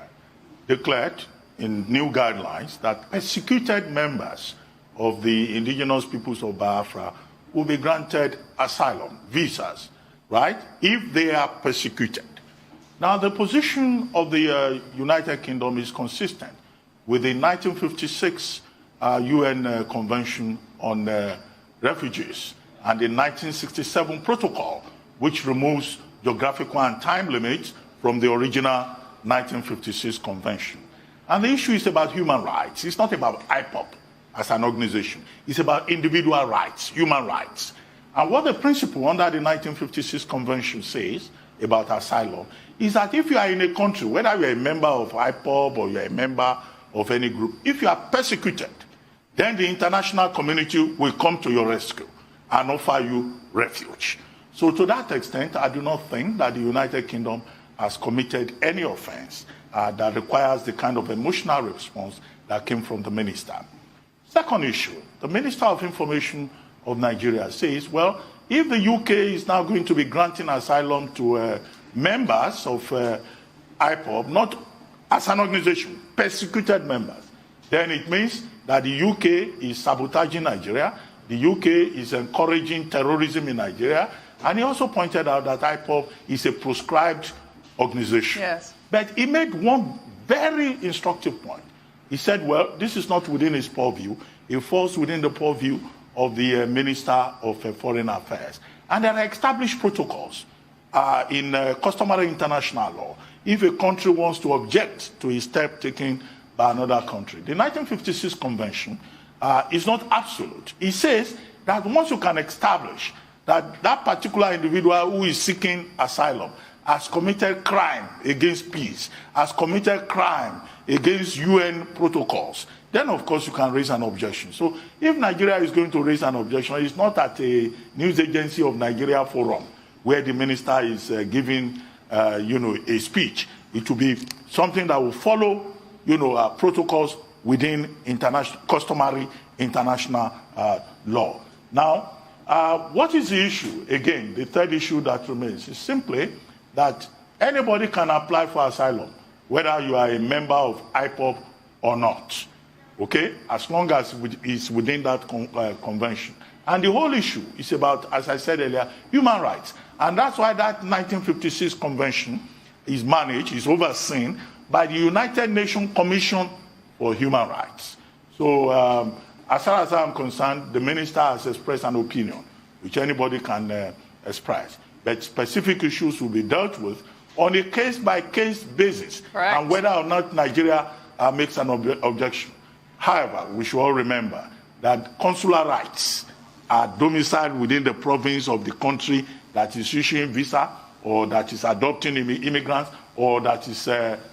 declared in new guidelines that persecuted members of the indigenous peoples of Biafra will be granted asylum, visas, right, if they are persecuted. Now, the position of the United Kingdom is consistent with the 1956 UN Convention on Refugees and the 1967 Protocol, which removes geographical and time limits from the original 1956 Convention. And the issue is about human rights. It's not about IPOB as an organization. It's about individual rights, human rights. And what the principle under the 1956 Convention says about asylum is that if you are in a country, whether you're a member of IPOB or you're a member of any group, if you are persecuted, then the international community will come to your rescue and offer you refuge. So to that extent, I do not think that the United Kingdom has committed any offense that requires the kind of emotional response that came from the minister. Second issue, the Minister of Information of Nigeria says, well, if the UK is now going to be granting asylum to members of IPOB, not as an organization, persecuted members, then it means that the UK is sabotaging Nigeria, the UK is encouraging terrorism in Nigeria, and he also pointed out that IPOB is a proscribed organization. Yes. But he made one very instructive point. He said, well, this is not within his purview. It falls within the purview of the Minister of Foreign Affairs. And there are established protocols in customary international law if a country wants to object to a step taken by another country. The 1956 Convention is not absolute. It says that once you can establish that that particular individual who is seeking asylum has committed crime against peace, has committed crime against UN protocols, then of course you can raise an objection. So if Nigeria is going to raise an objection, it's not at a news agency of Nigeria forum where the minister is giving a speech. It will be something that will follow protocols within customary international law. Now, what is the issue? Again, the third issue that remains is simply that anybody can apply for asylum, whether you are a member of IPOB or not, okay, as long as it's within that convention. And the whole issue is about, as I said earlier, human rights. And that's why that 1956 convention is managed, is overseen by the United Nations Commission for Human Rights. So as far as I'm concerned, the minister has expressed an opinion, which anybody can express. But specific issues will be dealt with on a case-by-case basis. Correct. And whether or not Nigeria makes an objection. However, we should all remember that consular rights are domiciled within the province of the country that is issuing visa or that is adopting immigrants or that is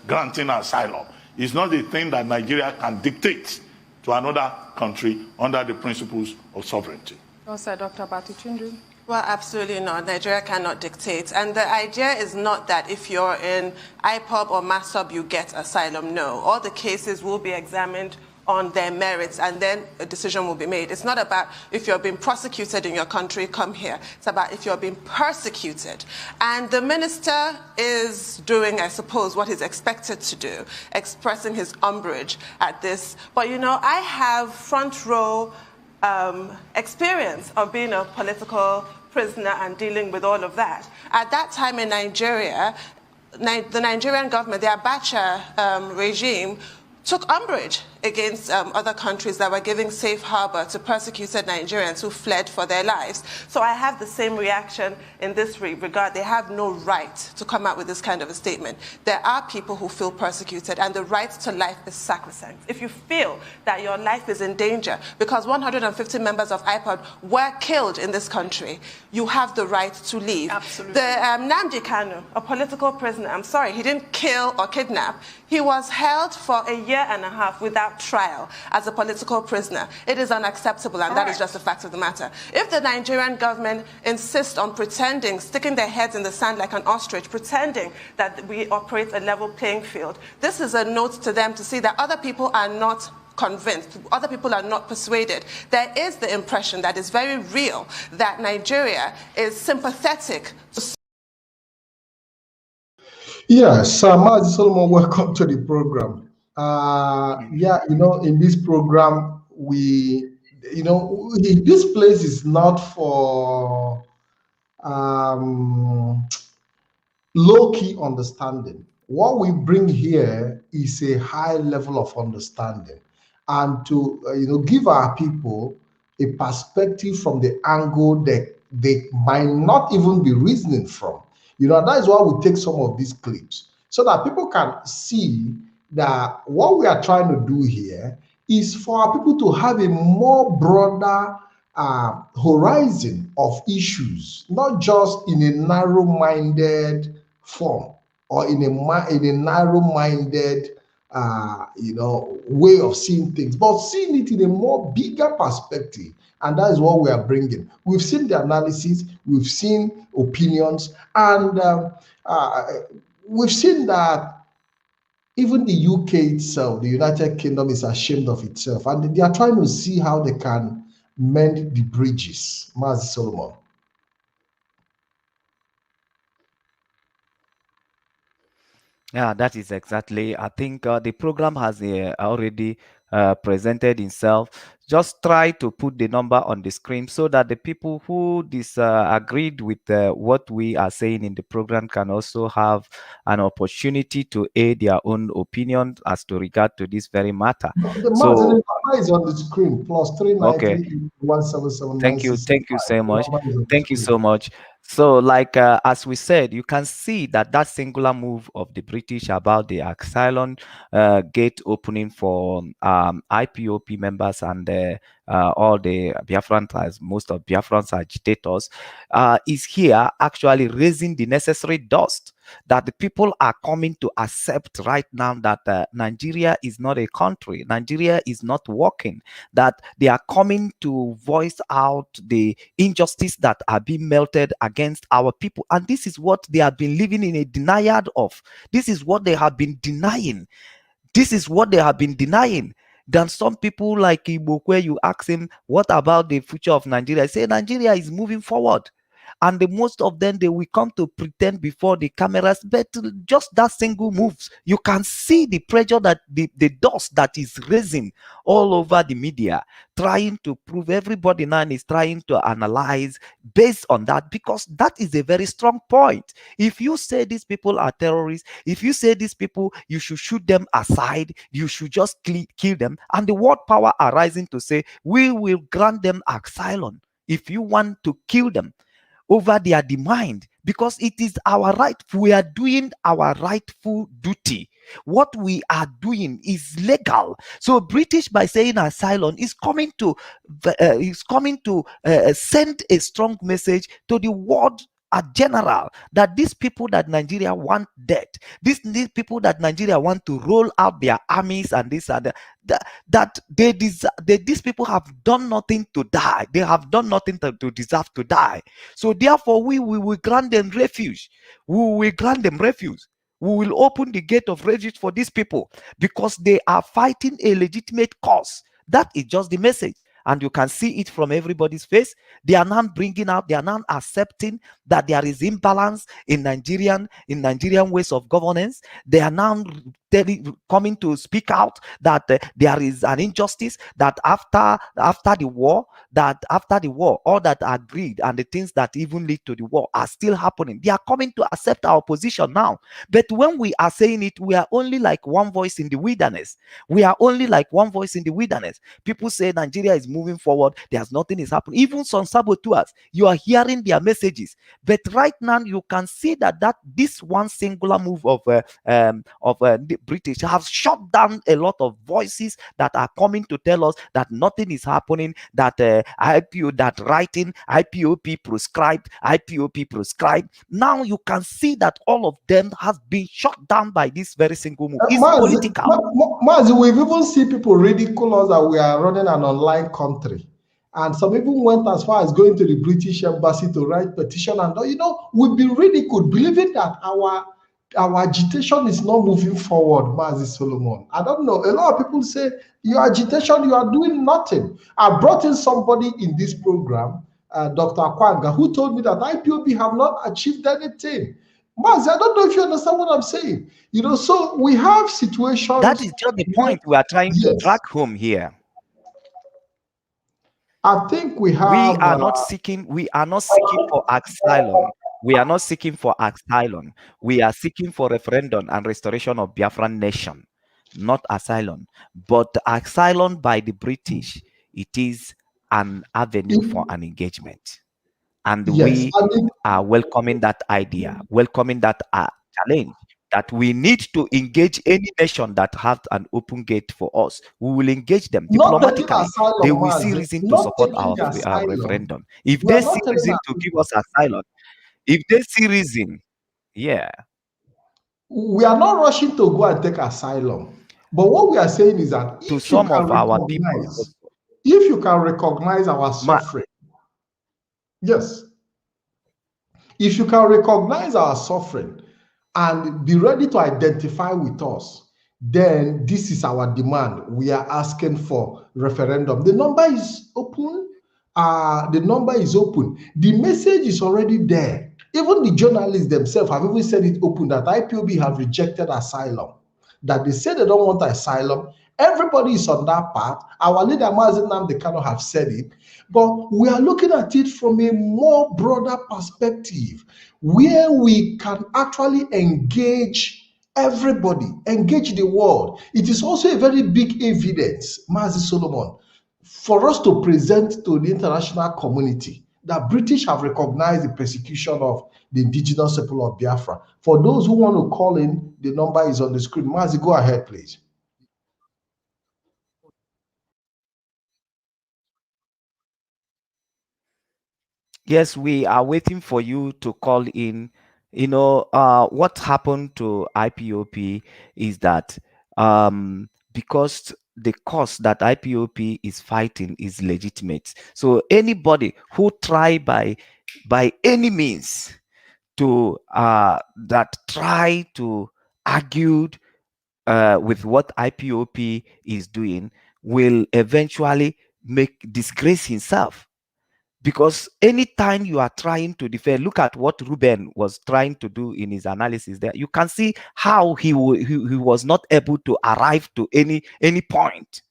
granting asylum. It's not a thing that Nigeria can dictate to another country under the principles of sovereignty. Well said, Dr. Batuchindu. Well, absolutely not. Nigeria cannot dictate. And the idea is not that if you're in IPOB or MASOB, you get asylum. No. All the cases will be examined on their merits, and then a decision will be made. It's not about if you're being prosecuted in your country, come here. It's about if you're being persecuted. And the minister is doing, I suppose, what he's expected to do, expressing his umbrage at this. But, I have front row experience of being a political prisoner and dealing with all of that. At that time in Nigeria, the Nigerian government, the Abacha regime, took umbrage against other countries that were giving safe harbor to persecuted Nigerians who fled for their lives. So I have the same reaction in this regard. They have no right to come out with this kind of a statement. There are people who feel persecuted, and the right to life is sacrosanct. If you feel that your life is in danger because 150 members of IPOD were killed in this country, you have the right to leave. Absolutely. The Nnamdi Kanu, a political prisoner, I'm sorry, he didn't kill or kidnap. He was held for a year and a half without trial as a political prisoner. It is unacceptable, and that is just the fact of the matter. If the Nigerian government insists on pretending, sticking their heads in the sand like an ostrich, pretending that we operate a level playing field, this is a note to them to see that other people are not convinced, other people are not persuaded. There is the impression that is very real that Nigeria is sympathetic to... Yes, Mazi Solomon, welcome to the program. Yeah, in this program, this place is not for low-key understanding. What we bring here is a high level of understanding, and to give our people a perspective from the angle that they might not even be reasoning from. That is why we take some of these clips so that people can see that what we are trying to do here is for our people to have a more broader horizon of issues, not just in a narrow-minded form or in a narrow-minded way of seeing things, but seeing it in a more bigger perspective. And that is what we are bringing. We've seen the analysis, we've seen opinions, and we've seen that even the UK itself, the United Kingdom, is ashamed of itself, and they are trying to see how they can mend the bridges. Mazi Solomon. Yeah, that is exactly. I think the program has already presented itself. Just try to put the number on the screen so that the people who disagreed with what we are saying in the program can also have an opportunity to aid their own opinion as to regard to this very matter. The So, number is on the screen, plus 390 okay. 177 Thank you so much. Thank you so much. So, like as we said, you can see that singular move of the British about the asylum gate opening for IPOP members and all the Biafrans, as most of Biafrans agitators, is here actually raising the necessary dust that the people are coming to accept right now that Nigeria is not a country. Nigeria is not working. That they are coming to voice out the injustice that are being melted against our people. And this is what they have been living in a denial of. This is what they have been denying. This is what they have been denying. Then some people like Igbo, where you ask him, what about the future of Nigeria? I say Nigeria is moving forward. And most of them, they will come to pretend before the cameras, but just that single moves, you can see the pressure that the dust that is raising all over the media, trying to prove. Everybody now is trying to analyze based on that, because that is a very strong point. If you say these people are terrorists, if you say these people, you should shoot them aside, you should just kill them, and the world power are rising to say, we will grant them asylum if you want to kill them over their demand, because it is our right. We are doing our rightful duty. What we are doing is legal. So British, by saying asylum, is coming to send a strong message to the world at general, that these people that Nigeria want dead, these people that Nigeria want to roll out their armies and this and that these people have done nothing to die. They have done nothing to deserve to die. So therefore, we will grant them refuge. We will grant them refuge. We will open the gate of refuge for these people because they are fighting a legitimate cause. That is just the message. And you can see it from everybody's face. They are now bringing out, they are now accepting that there is imbalance in Nigerian ways of governance. They are now coming to speak out that there is an injustice, that after the war, all that agreed and the things that even lead to the war are still happening. They are coming to accept our position now. But when we are saying it, we are only like one voice in the wilderness. We are only like one voice in the wilderness. People say Nigeria is moving forward, there's nothing is happening. Even some saboteurs, you are hearing their messages. But right now, you can see that this one singular move of the British have shut down a lot of voices that are coming to tell us that nothing is happening, that IPOP prescribed. Now you can see that all of them has been shut down by this very single move. It's political. Mazi, we've even seen people ridicule us that we are running an online country. And some even went as far as going to the British embassy to write petition. And, we've been ridiculed, believing that our agitation is not moving forward, Mazi Solomon. I don't know. A lot of people say, your agitation, you are doing nothing. I brought in somebody in this program, Dr. Akwanga, who told me that IPOB have not achieved anything. Mazi, I don't know if you understand what I'm saying. You know, so we have situations. That is just the point we are trying to drag home here. I think we have. We are not seeking for asylum. We are not seeking for asylum. We are seeking for referendum and restoration of Biafran nation, not asylum. But asylum by the British, it is an avenue for an engagement. And Yes, we are welcoming that idea, welcoming that challenge, that we need to engage any nation that has an open gate for us. We will engage them diplomatically. They will see reason to support our referendum. If they see reason to give us asylum, if they see reason, yeah. We are not rushing to go and take asylum. But what we are saying is that to some of our people, if you can recognize our suffering, yes, if you can recognize our suffering and be ready to identify with us, then this is our demand. We are asking for referendum. The number is open. The number is open. The message is already there. Even the journalists themselves have even said it open that IPOB have rejected asylum, that they say they don't want asylum. Everybody is on that path. Our leader, Mazi Nnamdi Kanu, have said it. But we are looking at it from a more broader perspective, where we can actually engage everybody, engage the world. It is also a very big evidence, Mazi Solomon, for us to present to the international community that British have recognized the persecution of the indigenous people of Biafra. For those who want to call in, the number is on the screen. Mazi, go ahead, please. Yes, we are waiting for you to call in. You know, what happened to IPOP is that because the cause that IPOP is fighting is legitimate. So anybody who try by any means to that try to argue with what IPOP is doing will eventually make disgrace himself. Because anytime you are trying to defend, look at what Ruben was trying to do in his analysis there. You can see how he was not able to arrive to any point,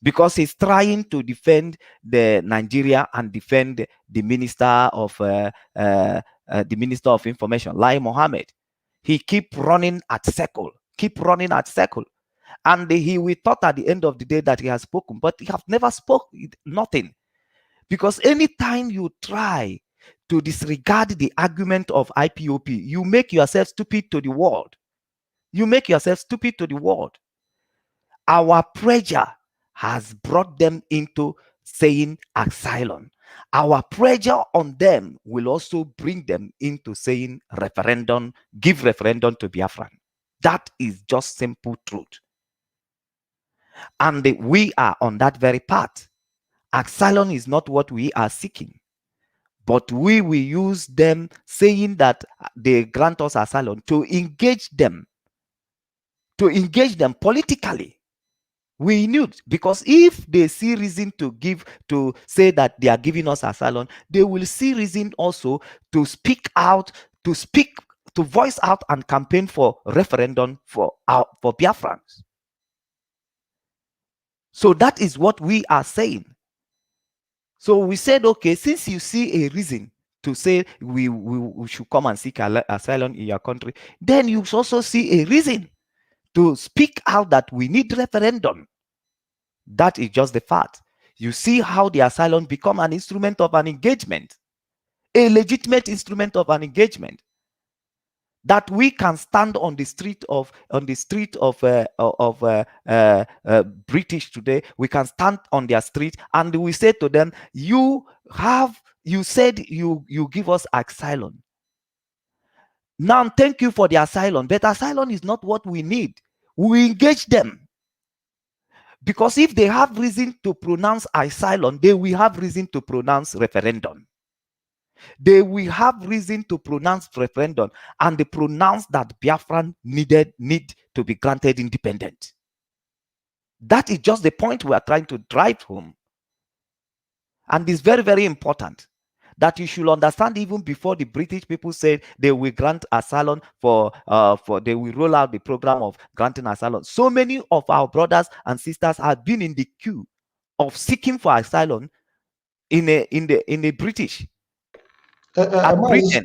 because he's trying to defend the Nigeria and defend the Minister of Information, Lai Mohammed. He keep running at circle, and we thought at the end of the day that he has spoken, but he have never spoke nothing. Because anytime you try to disregard the argument of IPOP, you make yourself stupid to the world. Our pressure has brought them into saying asylum. Our pressure on them will also bring them into saying referendum, give referendum to Biafran. That is just simple truth. And we are on that very path. Asylum is not what we are seeking, but we will use them saying that they grant us asylum to engage them politically. We need, because if they see reason to say that they are giving us asylum, they will see reason also to speak out, to voice out and campaign for referendum for Biafrans. So that is what we are saying. So we said, okay, since you see a reason to say we should come and seek asylum in your country, then you also see a reason to speak out that we need referendum. That is just the fact. You see how the asylum become an instrument of an engagement, a legitimate instrument of an engagement. That we can stand on the street of British today. We can stand on their street and we say to them, you said you give us asylum. Now thank you for the asylum, but asylum is not what we need. We engage them. Because if they have reason to pronounce asylum, they will have reason to pronounce referendum. They will have reason to pronounce referendum, and they pronounce that Biafran need to be granted independence. That is just the point we are trying to drive home. And it's very, very important that you should understand even before the British people said they will grant asylum they will roll out the program of granting asylum. So many of our brothers and sisters have been in the queue of seeking for asylum in the British. At Britain,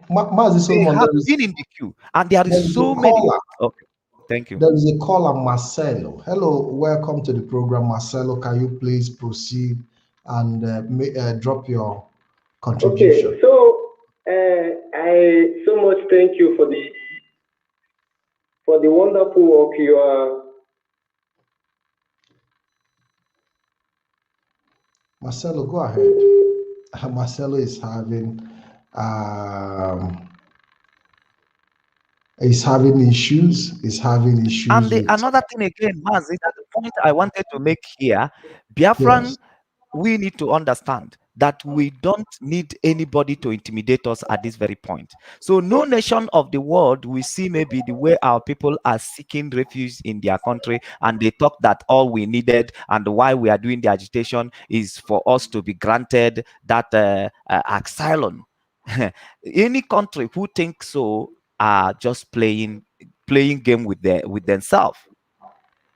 they have been in the queue, and there is so many. Okay, thank you. There is a caller, Marcelo. Hello, welcome to the program, Marcelo. Can you please proceed and drop your contribution? Okay, so I so much thank you for the wonderful work you are. Marcelo, go ahead. Marcelo is having issues. And another thing again, Maz, is that the point I wanted to make here, Biafran, we need to understand that we don't need anybody to intimidate us at this very point. So no nation of the world will see maybe the way our people are seeking refuge in their country, and they talk that all we needed and why we are doing the agitation is for us to be granted that asylum. Any country who thinks so are just playing game with themselves.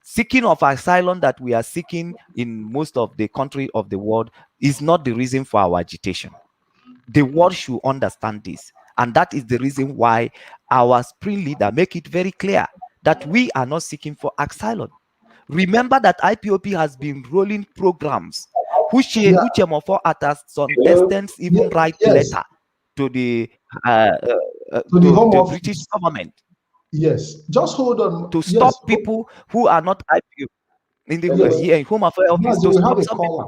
Seeking of asylum that we are seeking in most of the country of the world is not the reason for our agitation. The world should understand this, and that is the reason why our spring leader make it very clear that we are not seeking for asylum. Remember that IPOP has been rolling programs which at some extent even write letter to the British government. Yes, just hold on. To stop people who are not IPO in the Home Affairs Office. Mazi, we have a caller.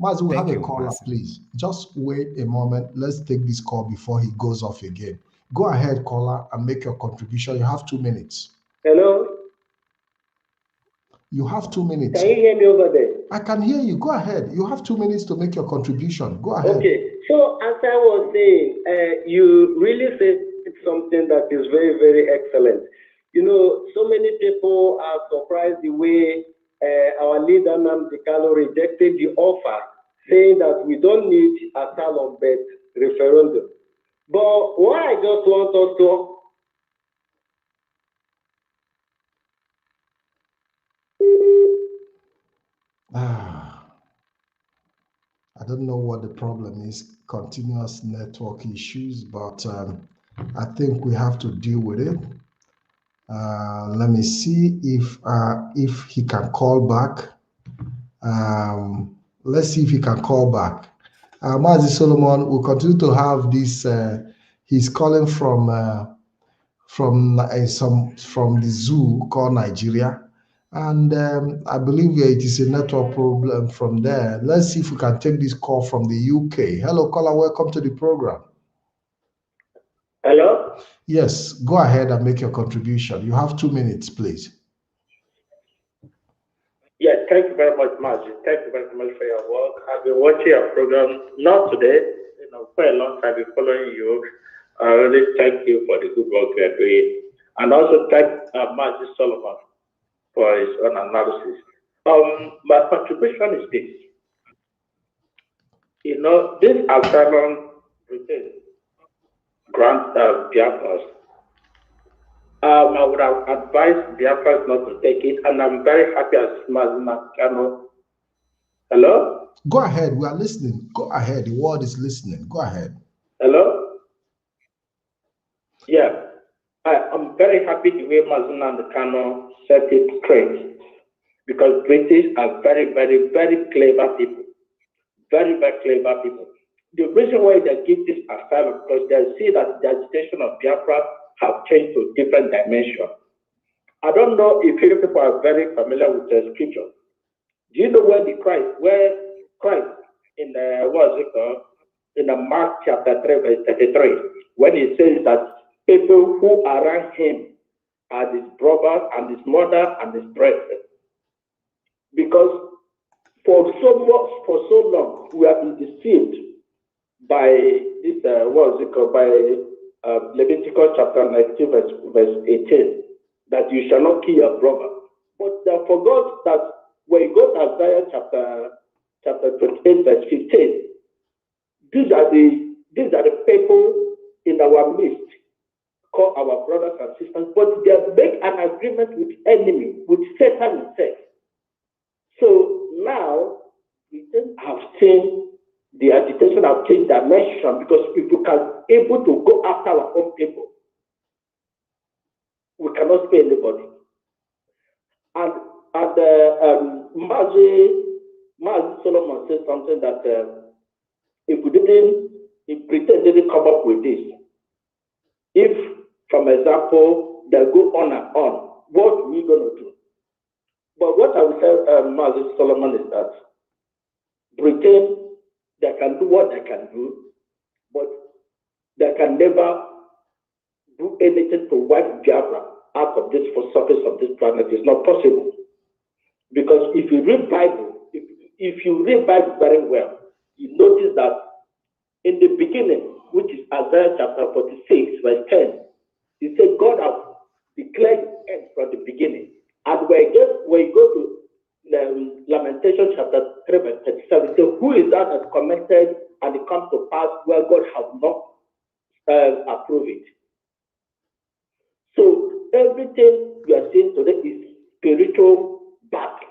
Mazi, we have a caller, Mazi. Please. Just wait a moment. Let's take this call before he goes off again. Go ahead, caller, and make your contribution. You have 2 minutes. Hello? You have 2 minutes. Can you hear me over there? I can hear you. Go ahead. You have 2 minutes to make your contribution. Go ahead. Okay. So as I was saying, you really said something that is very, very excellent. You know, so many people are surprised the way our leader Nnamdi Kanu rejected the offer, saying that we don't need asylum but referendum. But what I just want us to I don't know what the problem is, continuous network issues, but I think we have to deal with it. Let me see if he can call back. Let's see if he can call back. Mazi Solomon will continue to have this. He's calling from the zoo called Nigeria, and I believe it is a network problem from there. Let's see if we can take this call from the UK. Hello, caller. Welcome to the program. Hello? Yes, go ahead and make your contribution. You have 2 minutes, please. Yes, thank you very much, Margie. Thank you very much for your work. I've been watching your program, not today, for a long time. I've been following you. I really thank you for the good work you are doing. And also thank Margie Solomon for his own analysis. My contribution is this. You know, this asylum grant Biafra's. I would have advised Biafra's not to take it, and I'm very happy as Mazina Kano. Hello? Go ahead, we are listening. Go ahead, the world is listening. Go ahead. Hello? Yeah, I'm very happy the way Mazina Kano set it straight, because British are very, very, very clever people. Very, very clever people. The reason why they give this asylum, because they see that the agitation of Biafra have changed to different dimension. I don't know if you people are very familiar with the scripture. Do you know where Christ in the in the Mark chapter 3 verse 33, when he says that people who are around him are his brother and his mother and his brethren, because for so long we have been deceived by this by Leviticus chapter 19 verse 18, that you shall not kill your brother. But they forgot that when you go to Isaiah chapter 28 verse 15, these are the people in our midst, call our brothers and sisters, but they have made an agreement with the enemy, with Satan himself. So now we have seen the agitation have changed dimension, because if we can able to go after our own people, we cannot spare anybody. And Mazi Solomon said something that if Britain didn't come up with this, if, for example, they go on and on, what are we going to do? But what I would tell Mazi Solomon is that Britain, they can do what they can do, but they can never do anything to wipe Biafra out of this surface of this planet. It's not possible. Because if you read Bible, if you read Bible very well, you notice that in the beginning, which is Isaiah chapter 46, verse 10, he said God has declared the end from the beginning. And when you go to Lamentation chapter 3, verse 37, it says, who is that that commented and it comes to pass where God has not approved it? So everything you are seeing today is spiritual battle.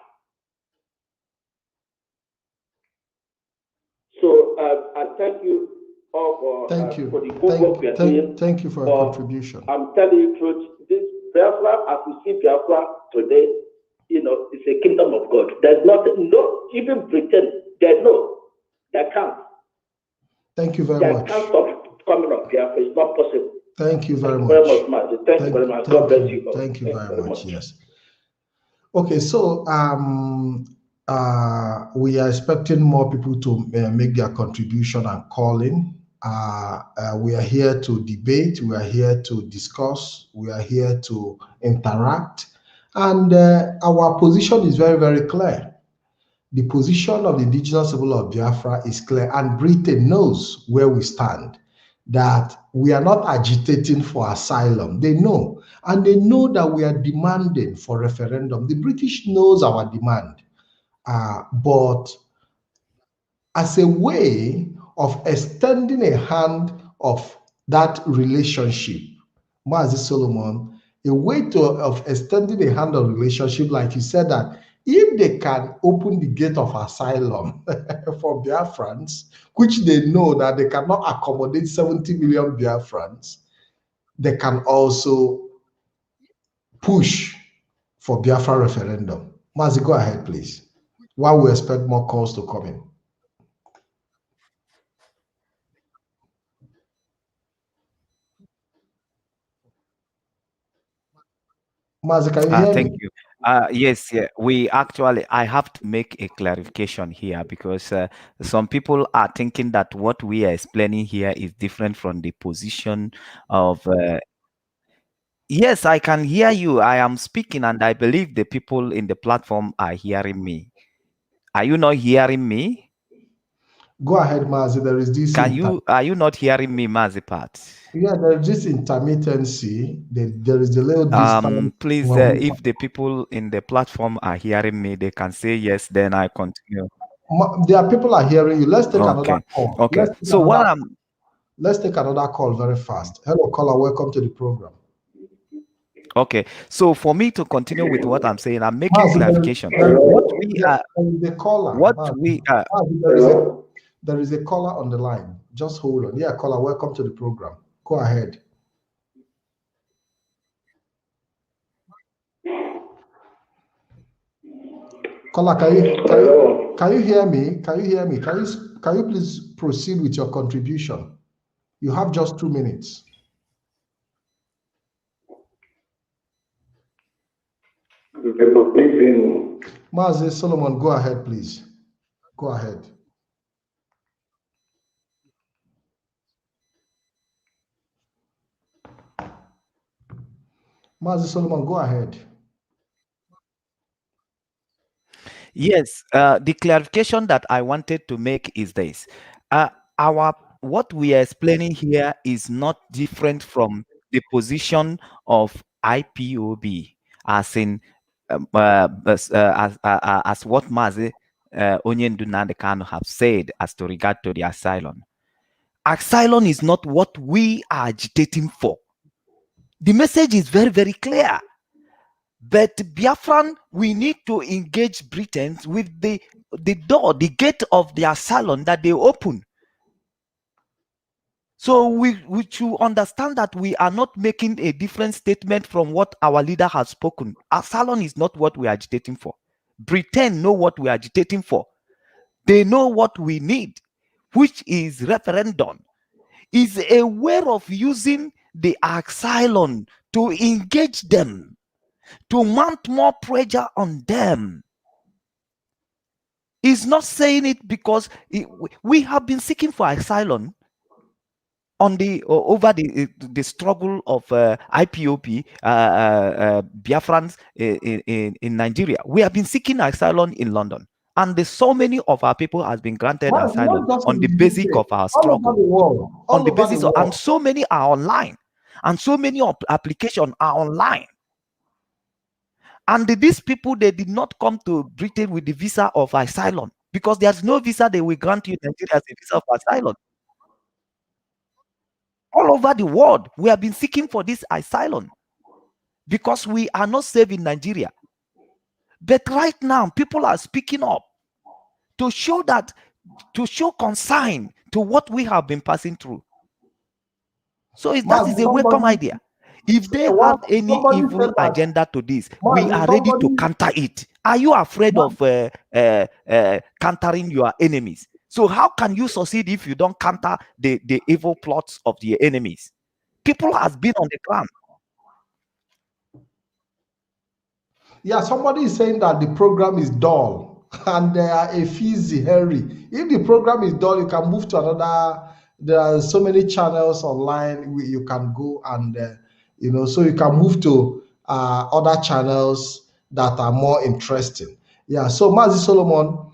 So I thank you all for for the good work you are doing. Thank you for your contribution. I'm telling you the truth. This Biafra, as we see Biafra today, it's a kingdom of God. There's nothing, even pretend, they can't. Thank you very much. They can't stop coming up Biafra. It's not possible. Thank you very much. Thank you very much. God bless you. Thank you very much. Yes. Okay, so we are expecting more people to make their contribution and call in. We are here to debate. We are here to discuss. We are here to interact. And our position is very, very clear. The position of the indigenous people of Biafra is clear, and Britain knows where we stand, that we are not agitating for asylum. They know, and they know that we are demanding for referendum. The British knows our demand, but as a way of extending a hand of that relationship, Mazi Solomon, a way of extending a hand of relationship, like you said, that if they can open the gate of asylum for Biafrans, which they know that they cannot accommodate 70 million Biafrans, they can also push for Biafra referendum. Mazi, go ahead, please, while we expect more calls to come in. Mazi, can you hear Thank me? you. Yes, yeah. I have to make a clarification here, because some people are thinking that what we are explaining here is different from the position of. Yes, I can hear you. I am speaking, and I believe the people in the platform are hearing me. Are you not hearing me? Go ahead, Mazi. There is this. Are you not hearing me, Mazi Pat? Yeah, there is this intermittency. There is a little distance. Please, if the people in the platform are hearing me, they can say yes. Then I continue. There are people are hearing you. Let's take another call. Okay. So let's take another call very fast. Hello, caller. Welcome to the program. Okay. So for me to continue with what I'm saying, I'm making clarification. The caller. There is a caller on the line. Just hold on. Yeah, caller. Welcome to the program. Go ahead. Caller, can you hear me? Can you hear me? Can you please proceed with your contribution? You have just 2 minutes. Mazi Solomon, go ahead, please. Go ahead. Mazi Solomon, go ahead. Yes, the clarification that I wanted to make is this. What we are explaining here is not different from the position of IPOB, as in as what Mazi Onyendu Nandekano have said as to regard to the asylum. Asylum is not what we are agitating for. The message is very, very clear. But Biafran, we need to engage Britain with the door, the gate of the asylum that they open. So we should understand that we are not making a different statement from what our leader has spoken. Asylum is not what we are agitating for. Britain know what we are agitating for. They know what we need, which is referendum. Is a way of using the asylum to engage them, to mount more pressure on them. He's not saying it because we have been seeking for asylum on the over the struggle of IPOP, Biafrans in Nigeria. We have been seeking asylum in London, and so many of our people has been granted asylum on the basis of our struggle, on the basis of, and so many are online, and so many applications are online. And these people, they did not come to Britain with the visa of asylum, because there's no visa they will grant you in Nigeria as a visa of asylum. All over the world, we have been seeking for this asylum because we are not safe in Nigeria. But right now, people are speaking up to show concern to what we have been passing through. So that is a welcome idea. If they have any evil agenda to this, we are ready to counter it. Are you afraid of countering your enemies? So how can you succeed if you don't counter the evil plots of your enemies? People have been on the ground. Yeah, somebody is saying that the program is dull and they are a fizzy hurry. If the program is dull, you can move to another. There are so many channels online you can go and so you can move to other channels that are more interesting. Yeah, so Mazi Solomon,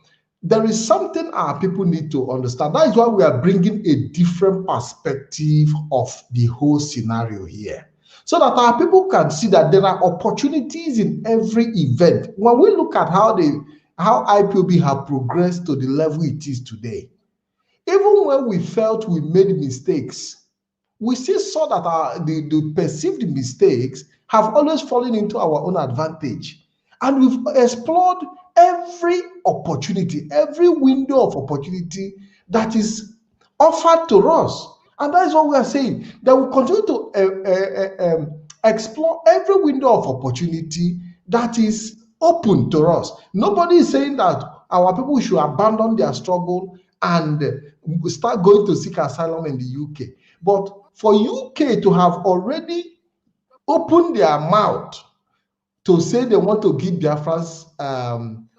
there is something our people need to understand. That is why we are bringing a different perspective of the whole scenario here, so that our people can see that there are opportunities in every event. When we look at how IPOB have progressed to the level it is today, even when we felt we made mistakes, we still saw that the perceived mistakes have always fallen into our own advantage. And we've explored every opportunity, every window of opportunity that is offered to us. And that is what we are saying, that we continue to explore every window of opportunity that is open to us. Nobody is saying that our people should abandon their struggle and start going to seek asylum in the UK. But for UK to have already opened their mouth to say they want to give BIAFRA'S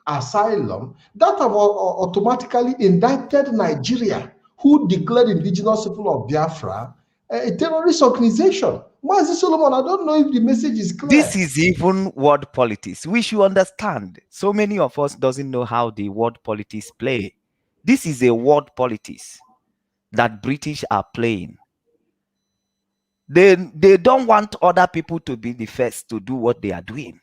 asylum, that have automatically indicted Nigeria, who declared indigenous people of Biafra a terrorist organization. Mazi Solomon, I don't know if the message is clear. This is even word politics. We should understand. So many of us doesn't know how the word politics play. This is a word politics that British are playing. They don't want other people to be the first to do what they are doing.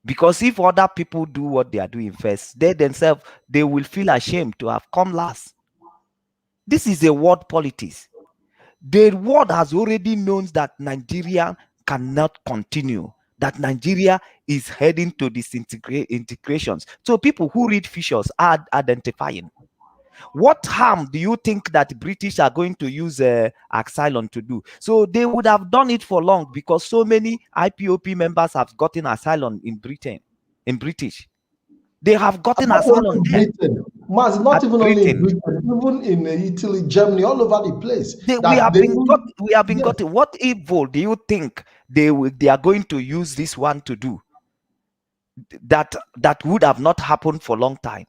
Because if other people do what they are doing first, they themselves, they will feel ashamed to have come last. This is a word politics. The world has already known that Nigeria cannot continue, that Nigeria is heading to disintegrations. So people who read Fishers are identifying. What harm do you think that British are going to use asylum to do? So they would have done it for long, because so many IPOP members have gotten asylum in Britain, in British. They have gotten asylum there. Maz, not even only in Britain, even in Italy, Germany, all over the place. We have been gotten. What evil do you think they are going to use this one to do? That would have not happened for a long time.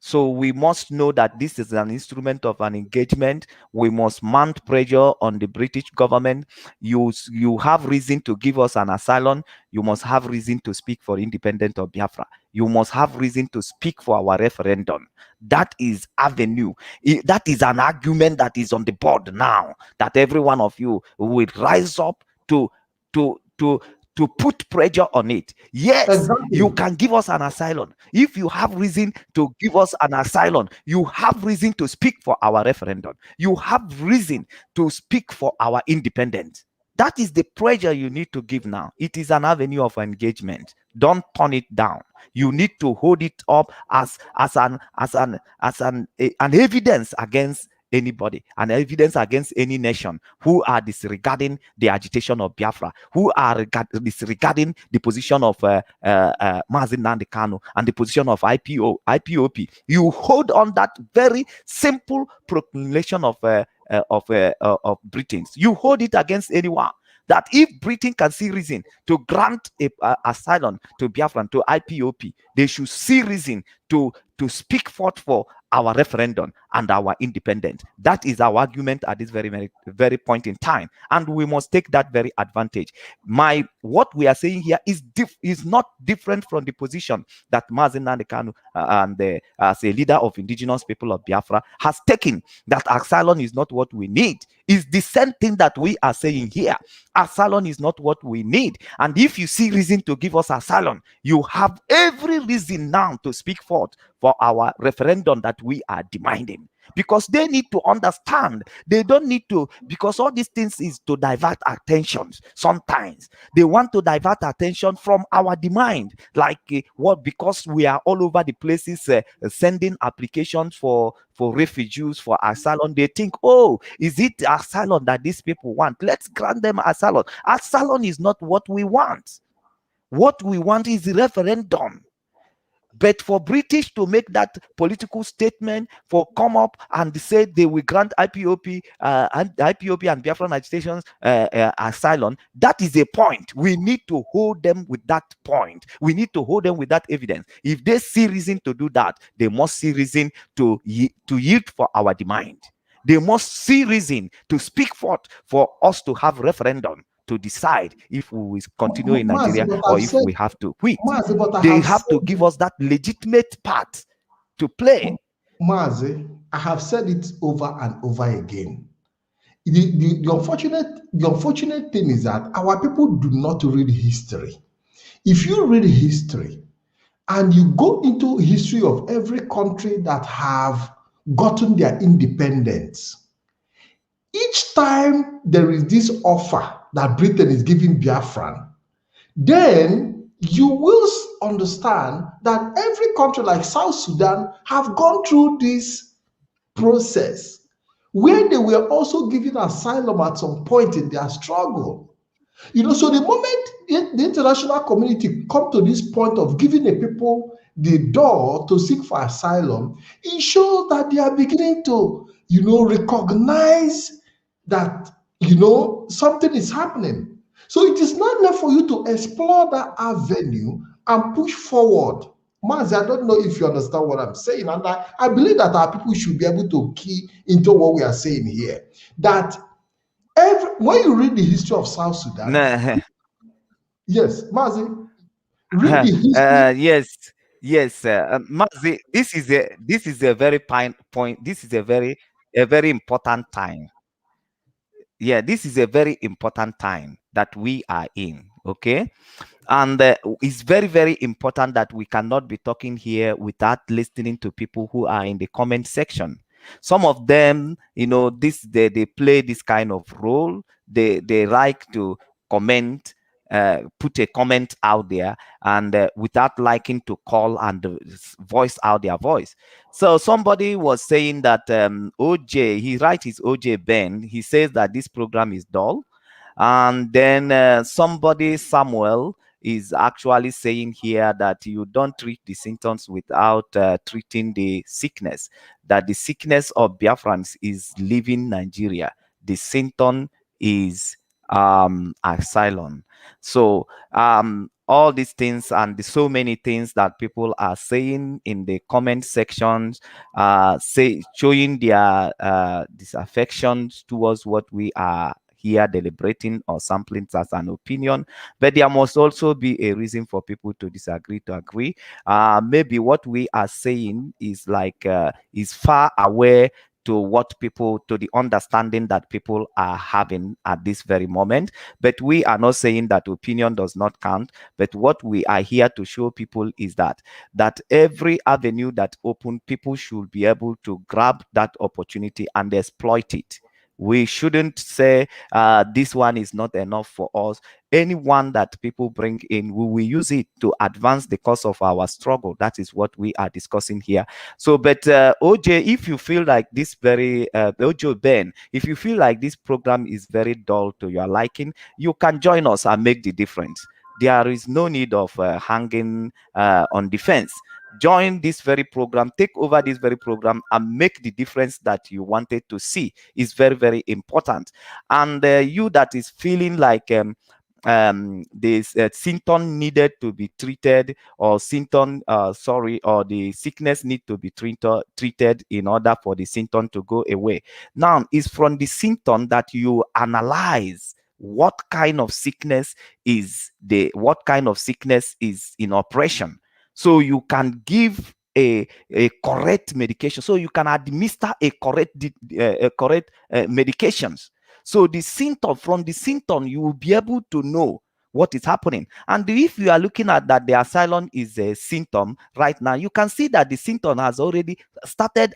So we must know that this is an instrument of an engagement. We must mount pressure on the British government. You have reason to give us an asylum. You must have reason to speak for independence of Biafra. You must have reason to speak for our referendum. That is avenue. That is an argument that is on the board now, that every one of you will rise up to to put pressure on it. Yes, Exactly. you can give us an asylum. If you have reason to give us an asylum, you have reason to speak for our referendum. You have reason to speak for our independence. That is the pressure you need to give now. It is an avenue of engagement. Don't turn it down. You need to hold it up as an evidence against anybody, an evidence against any nation who are disregarding the agitation of Biafra, who are disregarding the position of Mazi Nnamdi Kanu and the position of IPOP. You hold on that very simple proclamation of Britons. You hold it against anyone. That if Britain can see reason to grant asylum to Biafran, to IPOP, they should see reason to speak forth for our referendum and our independence. That is our argument at this very point in time, and we must take that very advantage. What we are saying here is not different from the position that Mazi Nnamdi Kanu as a leader of indigenous people of Biafra has taken, that asylum is not what we need. Is the same thing that we are saying here. Asylum is not what we need. And if you see reason to give us asylum, you have every reason now to speak forth for our referendum that we are demanding. Because they need to understand. They don't need to, because all these things is to divert attention. Sometimes they want to divert attention from our demand, like because we are all over the places sending applications for refugees, for asylum. They think, oh, is it asylum that these people want? Let's grant them asylum. Asylum is not what we want. What we want is a referendum. But for British to make that political statement, for come up and say they will grant IPOP and Biafran agitations asylum, that is a point. We need to hold them with that point. We need to hold them with that evidence. If they see reason to do that, they must see reason to yield for our demand. They must see reason to speak forth for us to have referendum to decide if we will continue in Nigeria or if we have to quit. They have to give us that legitimate part to play. Mazi, I have said it over and over again. The unfortunate thing is that our people do not read history. If you read history and you go into history of every country that have gotten their independence, each time there is this offer that Britain is giving Biafran, then you will understand that every country like South Sudan have gone through this process where they were also given asylum at some point in their struggle. So the moment the international community come to this point of giving the people the door to seek for asylum, it shows that they are beginning to, recognize that, something is happening. So it is not enough for you to explore that avenue and push forward. Mazi, I don't know if you understand what I'm saying. And I believe that our people should be able to key into what we are saying here. That when you read the history of South Sudan, yes, Mazi, read the history. Yes, Mazi, this is a very point. This is a very important time. Yeah, this is a very important time that we are in. Okay. And it's very, very important that we cannot be talking here without listening to people who are in the comment section. Some of them, they play this kind of role. They like to comment, put a comment out there, and without liking to call and voice out their voice. So somebody was saying that OJ, he writes his OJ Ben. He says that this program is dull. And then somebody, Samuel, is actually saying here that you don't treat the symptoms without treating the sickness, that the sickness of Biafrans is leaving Nigeria. The symptom is asylum. So all these things and so many things that people are saying in the comment sections, showing their disaffections towards what we are here deliberating or sampling as an opinion, but there must also be a reason for people to disagree to agree. Maybe what we are saying is like is far away to what people, to the understanding that people are having at this very moment. But we are not saying that opinion does not count. But what we are here to show people is that every avenue that open, people should be able to grab that opportunity and exploit it. We shouldn't say this one is not enough for us. Anyone that people bring in, we will use it to advance the cause of our struggle. That is what we are discussing here. So, but OJ, if you feel like this very, OJ Ben, if you feel like this program is very dull to your liking, you can join us and make the difference. There is no need of hanging on the fence. Join this very program, take over this very program, and make the difference that you wanted to see. Is very, very important. And you that is feeling like this symptom needed to be treated, or symptom or the sickness need to be treated in order for the symptom to go away. Now, it's from the symptom that you analyze what kind of sickness is in operation, so you can give a correct medication, so you can administer a correct medications. So the symptom, from the symptom, you will be able to know what is happening. And if you are looking at that the asylum is a symptom right now, you can see that the symptom has already started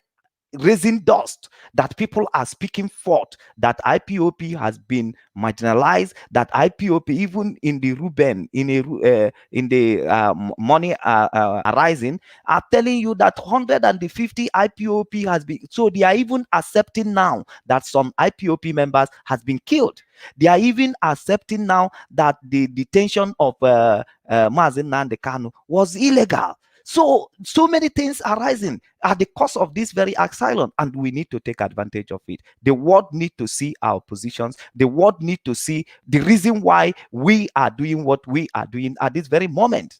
raising dust, that people are speaking forth, that IPOP has been marginalized, that IPOP, even in the Ruben, in the money arising, are telling you that 150 IPOP has been, so they are even accepting now that some IPOP members has been killed. They are even accepting now that the detention of Mazen Nnamdi Kanu was illegal. So many things are rising at the cost of this very asylum, and we need to take advantage of it. The world need to see our positions. The world need to see the reason why we are doing what we are doing at this very moment.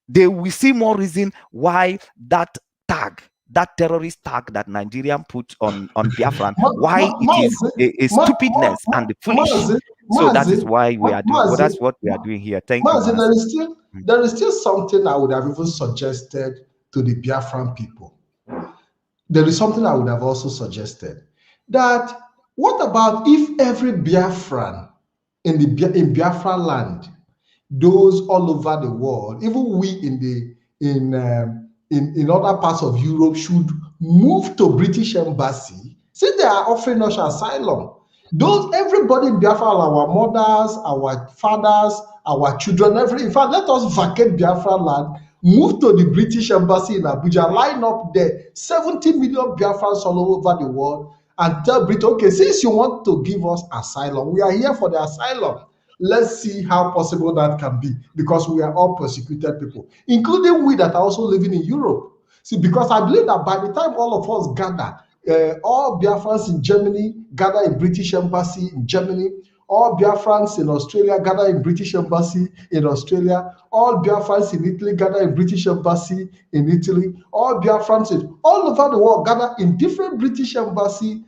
They will see more reason why that terrorist tag that Nigerian put on Biafran, why it is a stupidness and foolish. So that is why we are doing. Well, that's what we are doing here. Thank you, Mazi. There is still something I would have even suggested to the Biafran people. There is something I would have also suggested, that what about if every Biafran in Biafra land, those all over the world, even we in other parts of Europe, should move to British embassy, since they are offering us asylum. Everybody in Biafra, our mothers, our fathers, our children, in fact, let us vacate Biafra land, move to the British embassy in Abuja, line up there, 70 million Biafrans all over the world, and tell Britain, okay, since you want to give us asylum, we are here for the asylum. Let's see how possible that can be, because we are all persecuted people, including we that are also living in Europe. See, because I believe that by the time all of us gather, all Biafrans in Germany gather in British embassy in Germany, all Biafrans in Australia gather in British embassy in Australia, all Biafrans in Italy gather in British embassy in Italy, all Biafrans all over the world gather in different British embassy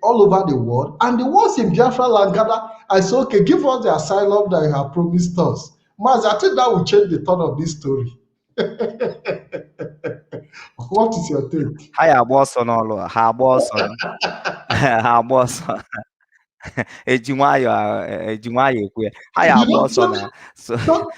all over the world, and the ones in Biafra land gather. I say, okay, give us the asylum that you have promised us. Maz, I think that will change the turn of this story. What is your take? Hi, Aboson. Hi, Aboson. Hi, Aboson. Ejimwayo, hi, Aboson. So,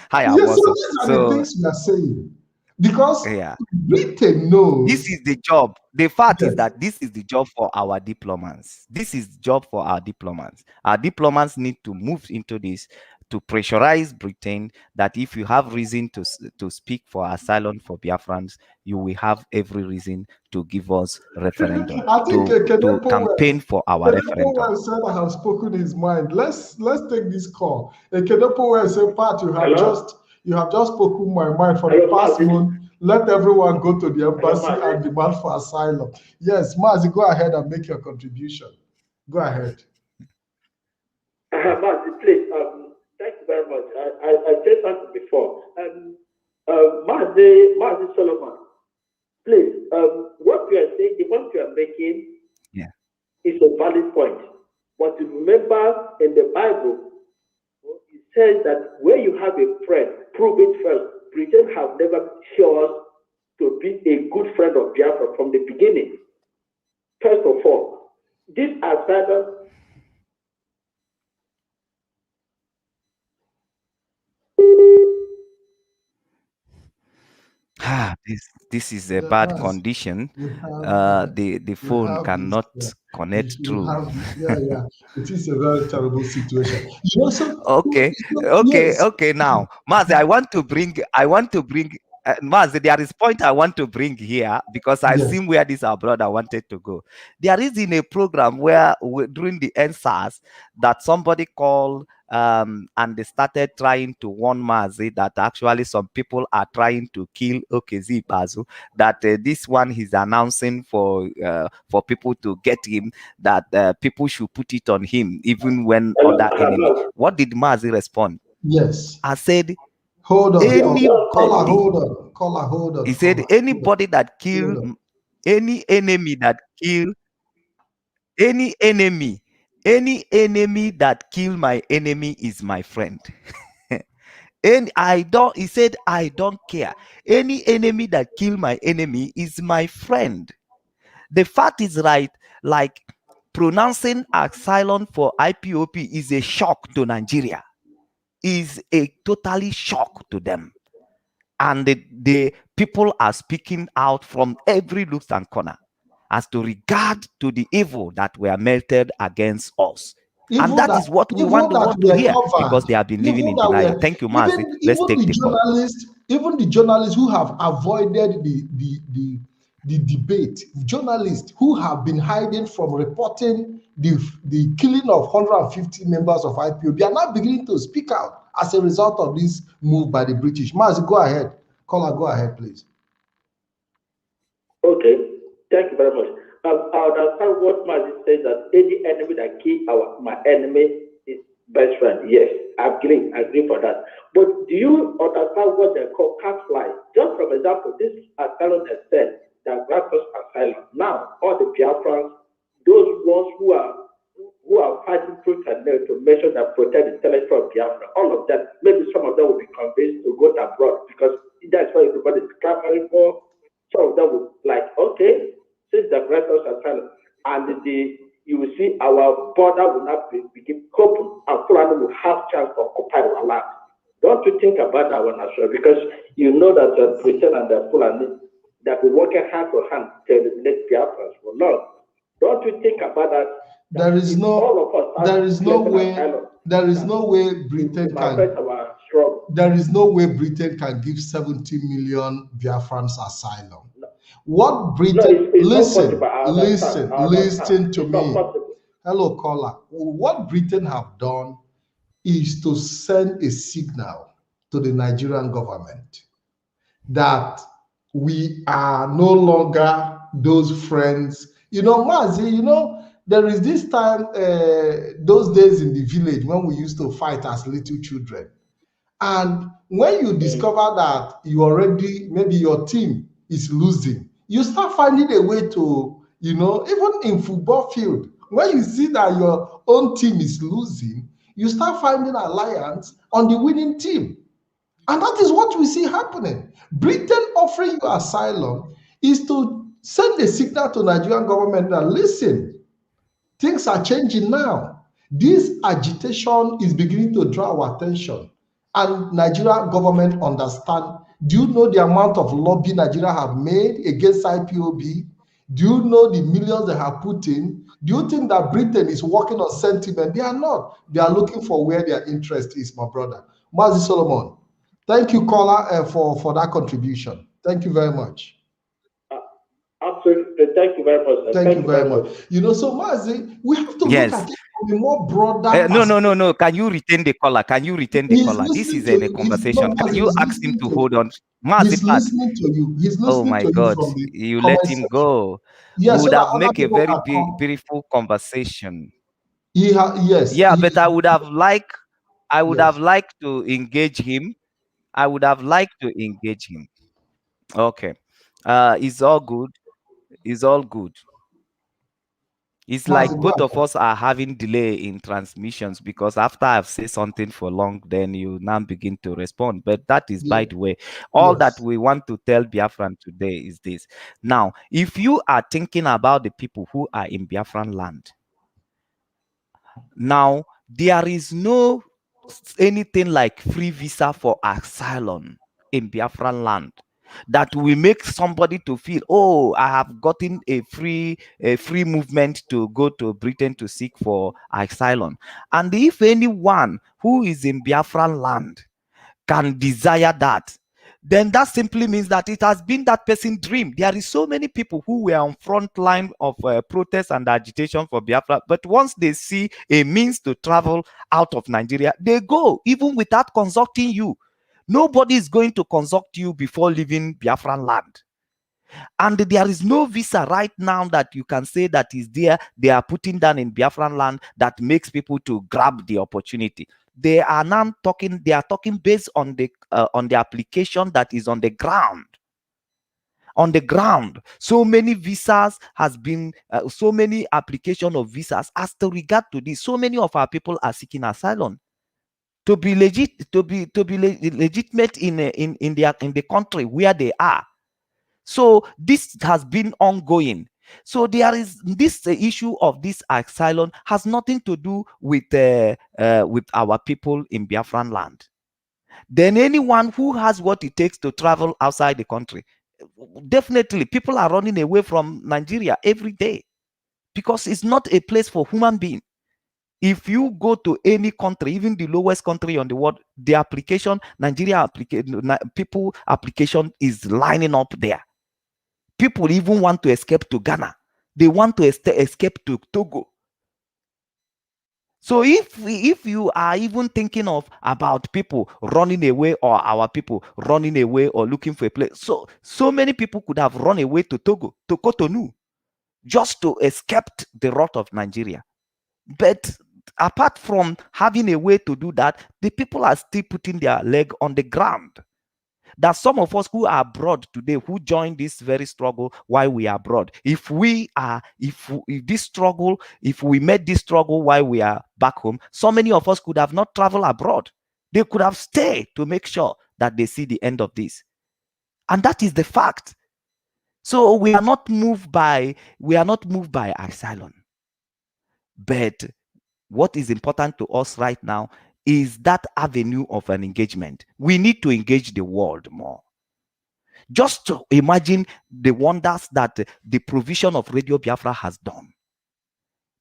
hi, Aboson. So these are the things we are saying. Because Britain knows this is the job. The fact is that this is the job for our diplomats. This is the job for our diplomats. Our diplomats need to move into this to pressurize Britain, that if you have reason to speak for asylum for Biafrans, you will have every reason to give us referendum, to campaign for our referendum. Said I have spoken his mind. Let's take this call. Kenepo said, Pat, you have just spoken my mind for the past month. Let everyone go to the embassy and demand for asylum. Yes, Mazi, go ahead and make your contribution. Go ahead. Mazi, please, thank you very much. I said something before. Mazi Solomon, please, what you are saying, the point you are making is a valid point. But remember, in the Bible, it says that where you have a friend, prove it first. Britain have never shown us to be a good friend of Biafra from the beginning. First of all, asylum. This is a bad Mas, condition. The we phone have this. cannot connect through. Yeah. It is a very terrible situation. You know, Okay, yes. okay. Now, Mazi, I want to bring, Mazi, there is point I want to bring here because I've Yes. seen where this our brother wanted to go. There is in a program where during the NSAS that somebody called and they started trying to warn Mazi that actually some people are trying to kill Okezi Bazu, that this one he's announcing for people to get him, that people should put it on him even when other enemy. What did Mazi respond? Yes. I said, hold on. Anybody. Caller, hold on. He said, anybody that kill any enemy that kill any enemy that kill my enemy is my friend. And he said, I don't care. Any enemy that kill my enemy is my friend. The fact is right, like pronouncing asylum for IPOP is a shock to Nigeria, is a totally shock to them. And the people are speaking out from every nook and corner as to regard to the evil that were melted against us. And that is what we want the world to hear, because they have been living in denial. Thank you, Mazi. Let's take the call. Even the journalists who have avoided the debate, journalists who have been hiding from reporting the killing of 150 members of IPOB are now beginning to speak out as a result of this move by the British. Mazi, go ahead. Caller, go ahead, please. Okay, thank you very much. I understand what Mazi says, that any enemy that kill my enemy is best friend. Yes, I agree for that. But do you understand what they call catfly? Just for example, this asylum has said that grant us asylum. Now, all the Biafrans, those ones who are fighting truth and nail to make sure that protect the talent from Biafra, all of them, maybe some of them will be convinced to go abroad because that's what everybody is clamoring for. Some of them will like, okay, since the grant us asylum, and you will see our border will not begin open, and Fulani will have chance to occupy our land. Don't you think about that one as well? Because you know that the Britain and the Fulani that we're working hand to hand to eliminate Biafrans. Well, no. Don't you think about that? There is no way Britain can give 70 million Biafrans asylum. What Britain, listen to me. Hello, caller. What Britain have done is to send a signal to the Nigerian government that we are no longer those friends. You know, Mazi, there is this time, those days in the village when we used to fight as little children. And when you discover that maybe your team is losing, you start finding a way to, even in football field, when you see that your own team is losing, you start finding alliance on the winning team. And that is what we see happening. Britain offering you asylum is to send a signal to Nigerian government that, listen, things are changing now. This agitation is beginning to draw our attention. And Nigerian government understand. Do you know the amount of lobby Nigeria have made against IPOB? Do you know the millions they have put in? Do you think that Britain is working on sentiment? They are not. They are looking for where their interest is, my brother. Mazi Solomon, thank you, caller, for that contribution. Thank you very much. Absolutely. Thank you very much. Thank you very much. So Mazi, we have to look at it from a more broader No. Can you retain the caller? This is a conversation. Can you ask him to hold on? He's listening to you. He's listening oh my to God! You from the you let him go. Yes, we would so have make a very beautiful conversation. Yes. Yeah, but I would have liked to engage him. Okay. It's all good. It's like both of us are having delay in transmissions, because after I've said something for long, then you now begin to respond. But that is by the way. All that we want to tell Biafran today is this. Now, if you are thinking about the people who are in Biafran land, Now, there is no anything like free visa for asylum in Biafran land that will make somebody to feel, oh, I have gotten a free movement to go to Britain to seek for asylum. And if anyone who is in Biafran land can desire that, then that simply means that it has been that person's dream. There is so many people who were on front line of protest and agitation for Biafra, but once they see a means to travel out of Nigeria, they go, even without consulting you. Nobody is going to consult you before leaving Biafran land. And there is no visa right now that you can say that is there. They are putting down in Biafran land that makes people to grab the opportunity. They are now talking. They are talking based on the application that is on the ground. On the ground, so many visas has been, so many application of visas. As to regard to this, so many of our people are seeking asylum to be legit, to be legitimate in the country where they are. So this has been ongoing. So there is this issue of this asylum has nothing to do with our people in Biafran land. Then anyone who has what it takes to travel outside the country, definitely people are running away from Nigeria every day because it's not a place for human being. If you go to any country, even the lowest country on the world, the application, people application is lining up there. People even want to escape to Ghana. They want to escape to Togo. So if you are even thinking of about people running away or our people running away or looking for a place, so many people could have run away to Togo, to Cotonou, just to escape the wrath of Nigeria. But apart from having a way to do that, the people are still putting their leg on the ground. That some of us who are abroad today, who joined this very struggle while we are abroad, if we made this struggle while we are back home, so many of us could have not traveled abroad. They could have stayed to make sure that they see the end of this. And that is the fact. So we are not moved by asylum. But what is important to us right now is that avenue of an engagement. We need to engage the world more. Just to imagine the wonders that the provision of Radio Biafra has done.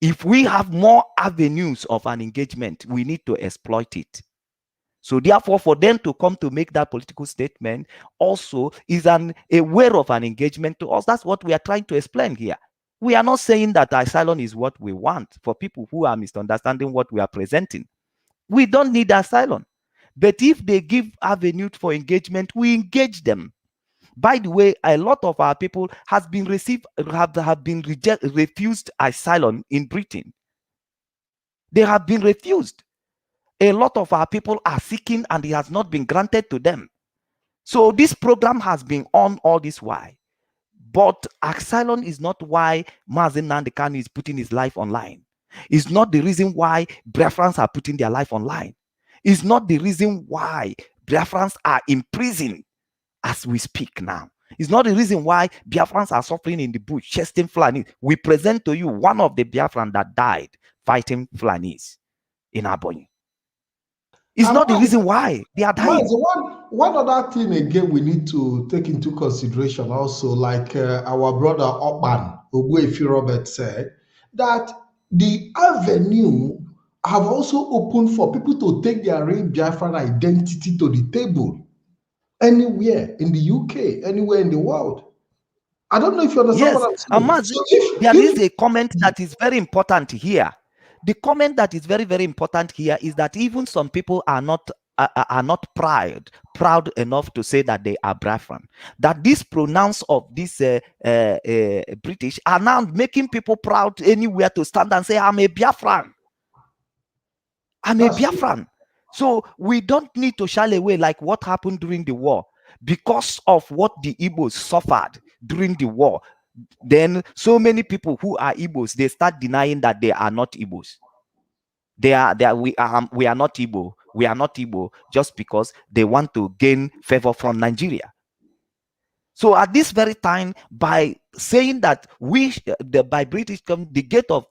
If we have more avenues of an engagement, we need to exploit it. So therefore, for them to come to make that political statement also is a way of an engagement to us. That's what we are trying to explain here. We are not saying that asylum is what we want for people who are misunderstanding what we are presenting. We don't need asylum. But if they give avenue for engagement, we engage them. By the way, a lot of our people have been refused asylum in Britain. They have been refused. A lot of our people are seeking and it has not been granted to them. So this program has been on all this while. But asylum is not why Mazi Nnamdi Kanu is putting his life online. It's not the reason why Biafrans are putting their life online. It's not the reason why Biafrans are in prison as we speak now. It's not the reason why Biafrans are suffering in the bush, chasing Fulanis. We present to you one of the Biafrans that died fighting Fulanis in Abonyi. It's not the reason why they are dying. One other thing again we need to take into consideration also, like our brother Oban Ogbuefi Robert said, that the avenue have also opened for people to take their real Biafran identity to the table anywhere in the UK, anywhere in the world. I don't know if you understand what I'm saying. There is a comment that is very important here. The comment that is very, very important here is that even some people are not proud enough to say that they are Biafran. That this pronouns of this British are now making people proud anywhere to stand and say, I'm a Biafran. I'm a Biafran. So we don't need to shy away like what happened during the war. Because of what the Igbos suffered during the war, then so many people who are Igbos, they start denying that they are not Igbos. We are not Igbo. We are not Igbo just because they want to gain favor from Nigeria. So at this very time, by saying that by British the gate of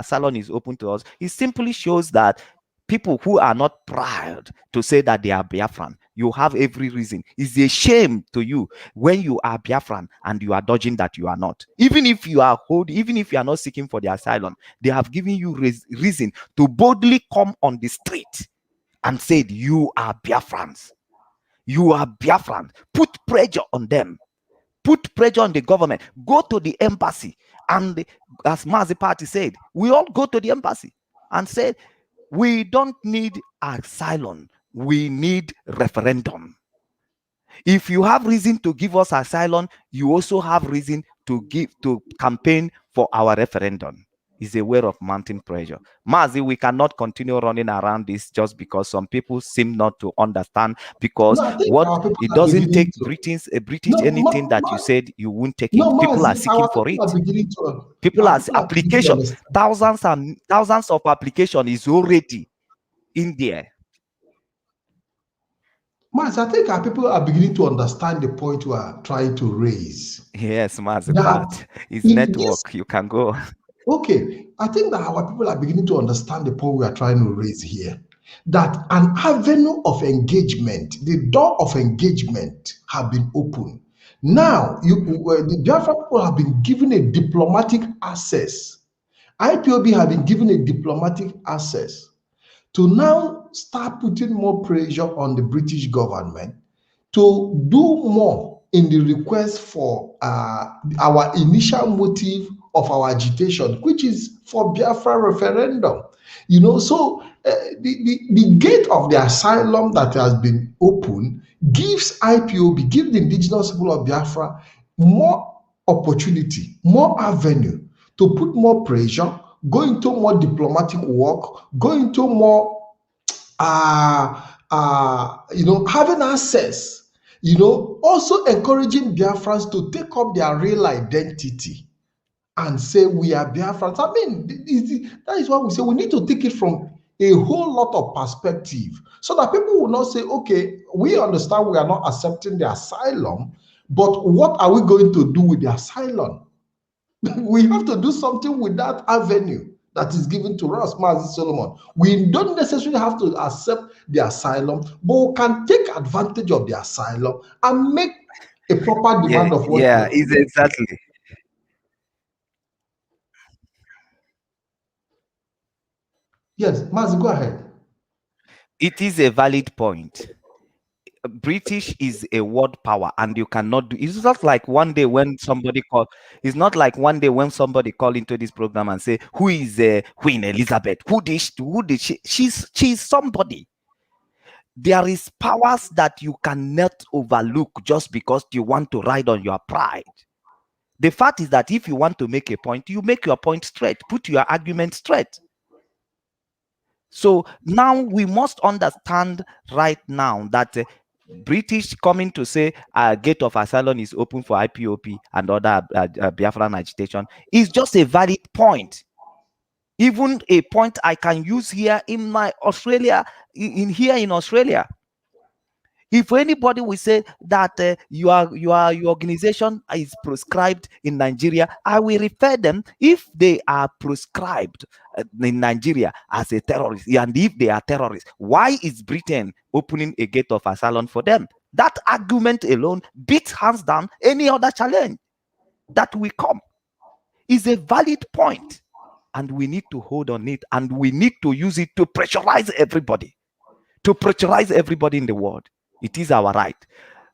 Salon is open to us, it simply shows that people who are not proud to say that they are Biafran, you have every reason. It's a shame to you when you are Biafran and you are dodging that you are not. Even if you are not seeking for the asylum, they have given you reason to boldly come on the street and said you are Biafrans. You are Biafran. Put pressure on them. Put pressure on the government. Go to the embassy. And as Mazi Party said, we all go to the embassy and said, we don't need asylum. We need referendum. If you have reason to give us asylum, you also have reason to campaign for our referendum. Is a way of mounting pressure. Mazi, we cannot continue running around this just because some people seem not to understand, because it doesn't take British anything that you said you won't take it. People are seeking for it. People are application. Thousands and thousands of application is already in there. Mas, I think our people are beginning to understand the point we are trying to raise. Yes, Mas, but it's network. You can go. Okay, I think that our people are beginning to understand the point we are trying to raise here. That an avenue of engagement, the door of engagement, have been opened. Now, the Biafra people have been given a diplomatic access. IPOB have been given a diplomatic access to now start putting more pressure on the British government to do more in the request for our initial motive of our agitation, which is for Biafra referendum. So the gate of the asylum that has been opened gives IPOB, gives the indigenous people of Biafra more opportunity, more avenue to put more pressure, go into more diplomatic work, go into more having access, also encouraging Biafrans to take up their real identity and say we are Biafrans. I mean, that is why we say we need to take it from a whole lot of perspective, so that people will not say, okay, we understand we are not accepting the asylum, but what are we going to do with the asylum? We have to do something with that avenue that is given to us, Mazi Solomon. We don't necessarily have to accept the asylum, but we can take advantage of the asylum and make a proper demand of what. Yeah, exactly. Yes, Mazi, go ahead. It is a valid point. British is a world power, and you cannot do. It's not like one day when somebody call. It's not like one day when somebody call into this program and say, "Who is Queen Elizabeth? Who did she? She's somebody." There is powers that you cannot overlook just because you want to ride on your pride. The fact is that if you want to make a point, you make your point straight. Put your argument straight. So now we must understand right now that British coming to say gate of asylum is open for IPOP and other Biafran agitation is just a valid point. Even a point I can use here in my Australia, here in Australia. If anybody will say that your organization is proscribed in Nigeria, I will refer them. If they are proscribed in Nigeria as a terrorist, and if they are terrorists, why is Britain opening a gate of asylum for them? That argument alone beats hands down any other challenge that will come. Is a valid point, and we need to hold on it, and we need to use it to pressurize everybody, in the world. It is our right.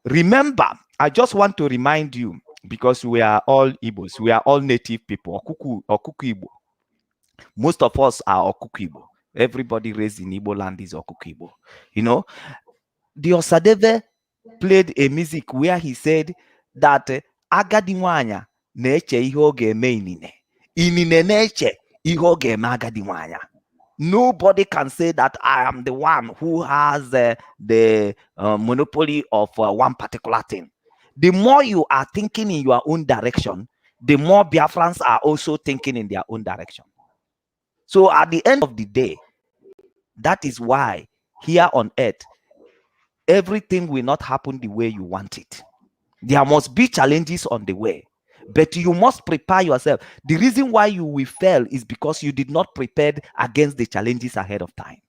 Remember, I just want to remind you, because we are all Igbos, we are all native people, Okuku Igbo. Most of us are Okuku Igbo. Everybody raised in Igbo land is Okuku Igbo. The Osadebe played a music where he said that agadi nwanya na-eche ihe ọ ga-eme inine. Inine na-eche ihe ọ ga-eme agadi nwanya. Nobody can say that I am the one who has the monopoly of one particular thing. The more you are thinking in your own direction, the more Biafrans are also thinking in their own direction. So at the end of the day, that is why here on earth, everything will not happen the way you want it. There must be challenges on the way, but you must prepare yourself. The reason why you will fail is because you did not prepare against the challenges ahead of time.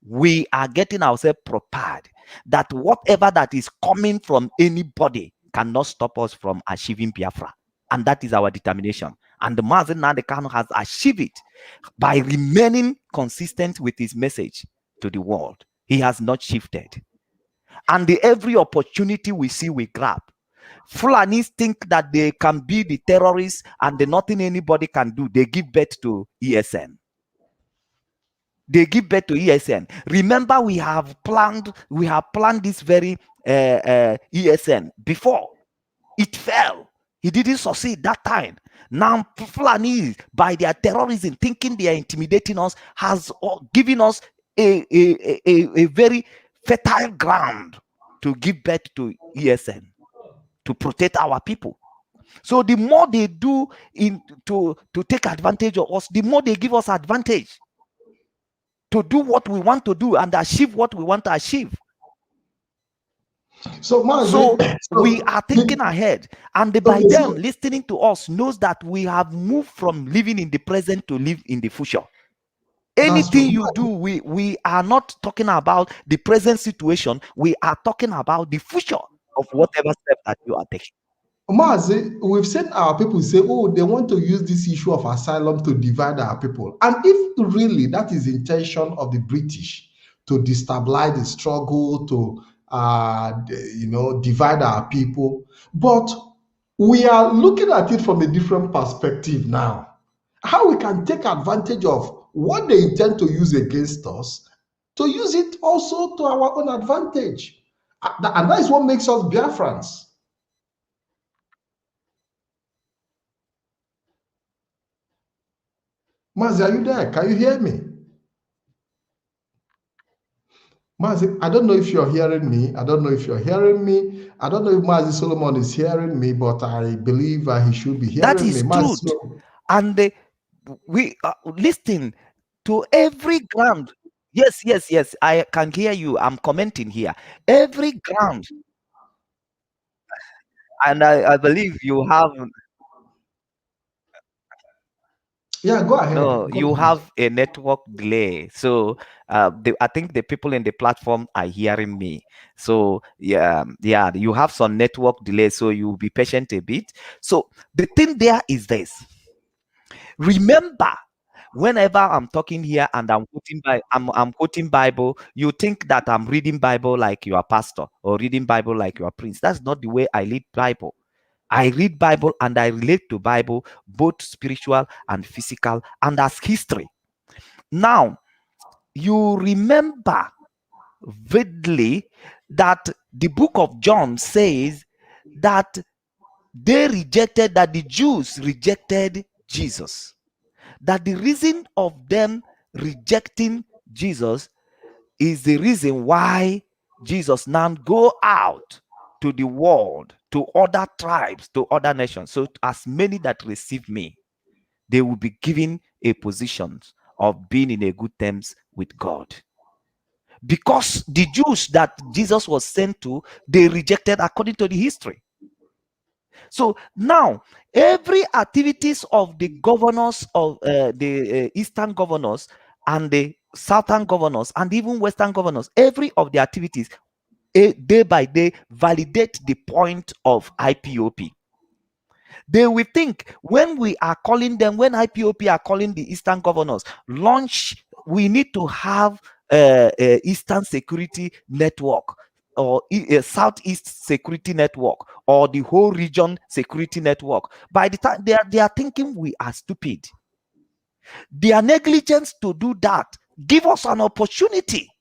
We are getting ourselves prepared that whatever that is coming from anybody cannot stop us from achieving Biafra. And that is our determination. And the Mazi Nnamdi Kanu has achieved it by remaining consistent with his message to the world. He has not shifted. And every opportunity we see, we grab. Fulanis think that they can be the terrorists and nothing anybody can do. They give birth to ESN. They give birth to ESN. Remember, we have planned this very ESN before. It fell. He didn't succeed that time. Now Fulani, by their terrorism, thinking they are intimidating us, has given us a very fertile ground to give birth to ESN, to protect our people. So the more they do to take advantage of us, the more they give us advantage to do what we want to do and achieve what we want to achieve. So we are thinking ahead, and by them listening to us knows that we have moved from living in the present to live in the future. Anything you do, we are not talking about the present situation. We are talking about the future of whatever step that you are taking. Mazi, we've seen our people say, oh, they want to use this issue of asylum to divide our people. And if really that is the intention of the British, to destabilize the struggle, to divide our people, but we are looking at it from a different perspective now. How we can take advantage of what they intend to use against us, to use it also to our own advantage. And that is what makes us Biafrans. Mazi, are you there? Can you hear me? Mazi, I don't know if you're hearing me. I don't know if you're hearing me. I don't know if Mazi Solomon is hearing me, but I believe he should be hearing me. That is truth. And we listen to every ground. Yes, I can hear you. I'm commenting here. Every ground. And I believe you have. Yeah, go ahead. No, you have a network delay. So I think the people in the platform are hearing me. So yeah, you have some network delay. So you'll be patient a bit. So the thing there is this. Remember, whenever I'm talking here and I'm quoting Bible, you think that I'm reading Bible like you are pastor or reading Bible like you are prince. That's not the way I read Bible. I read Bible and I relate to Bible, both spiritual and physical, and as history. Now, you remember vividly that the book of John says that the Jews rejected Jesus. That the reason of them rejecting Jesus is the reason why Jesus now go out to the world, to other tribes, to other nations. So as many that receive me, they will be given a position of being in a good terms with God. Because the Jews that Jesus was sent to, they rejected according to the history. So now, every activities of the governors of the eastern governors and the southern governors and even western governors, every of the activities day by day validate the point of IPOP. They will think when we are calling them, when IPOP are calling the eastern governors, launch, we need to have Eastern Security Network or a Southeast Security Network or the whole region security network. By the time they are thinking we are stupid. Their negligence to do that give us an opportunity.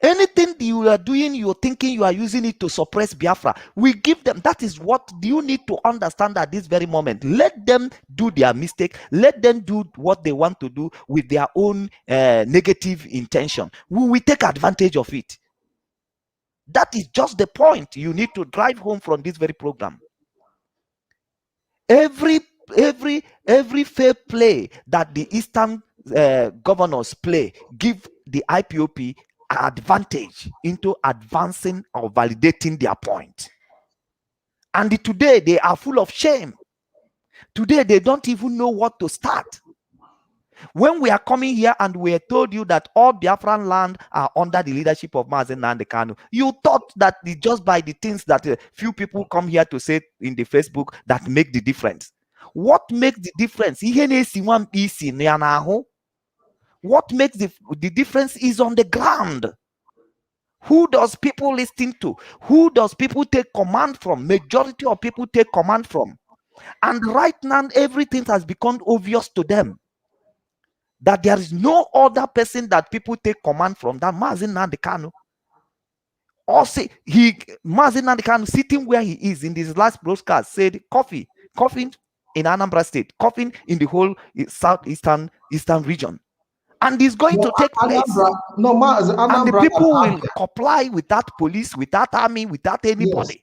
Anything you are doing, you're thinking you are using it to suppress Biafra, we give them. That is what you need to understand at this very moment. Let them do their mistake. Let them do what they want to do with their own negative intention. We will take advantage of it. That is just the point you need to drive home from this very program. Every fair play that the Eastern governors play give the IPOP advantage into advancing or validating their point. And today they are full of shame. Today they don't even know what to start. When we are coming here and we are told you that all Biafran land are under the leadership of Mazen Nnamdi Kanu, you thought that just by the things that few people come here to say in the Facebook that make the difference. What makes the difference? What makes the difference is on the ground. Who does people listen to? Who does people take command from? Majority of people take command from. And right now, everything has become obvious to them that there is no other person that people take command from than Mazen Nnamdi Kanu. Or say Mazen Nnamdi Kanu sitting where he is in this last broadcast said coughing in Anambra State, coughing in the whole southeastern region. And it's going to take place. And the people will comply without police, without army, without anybody. Yes.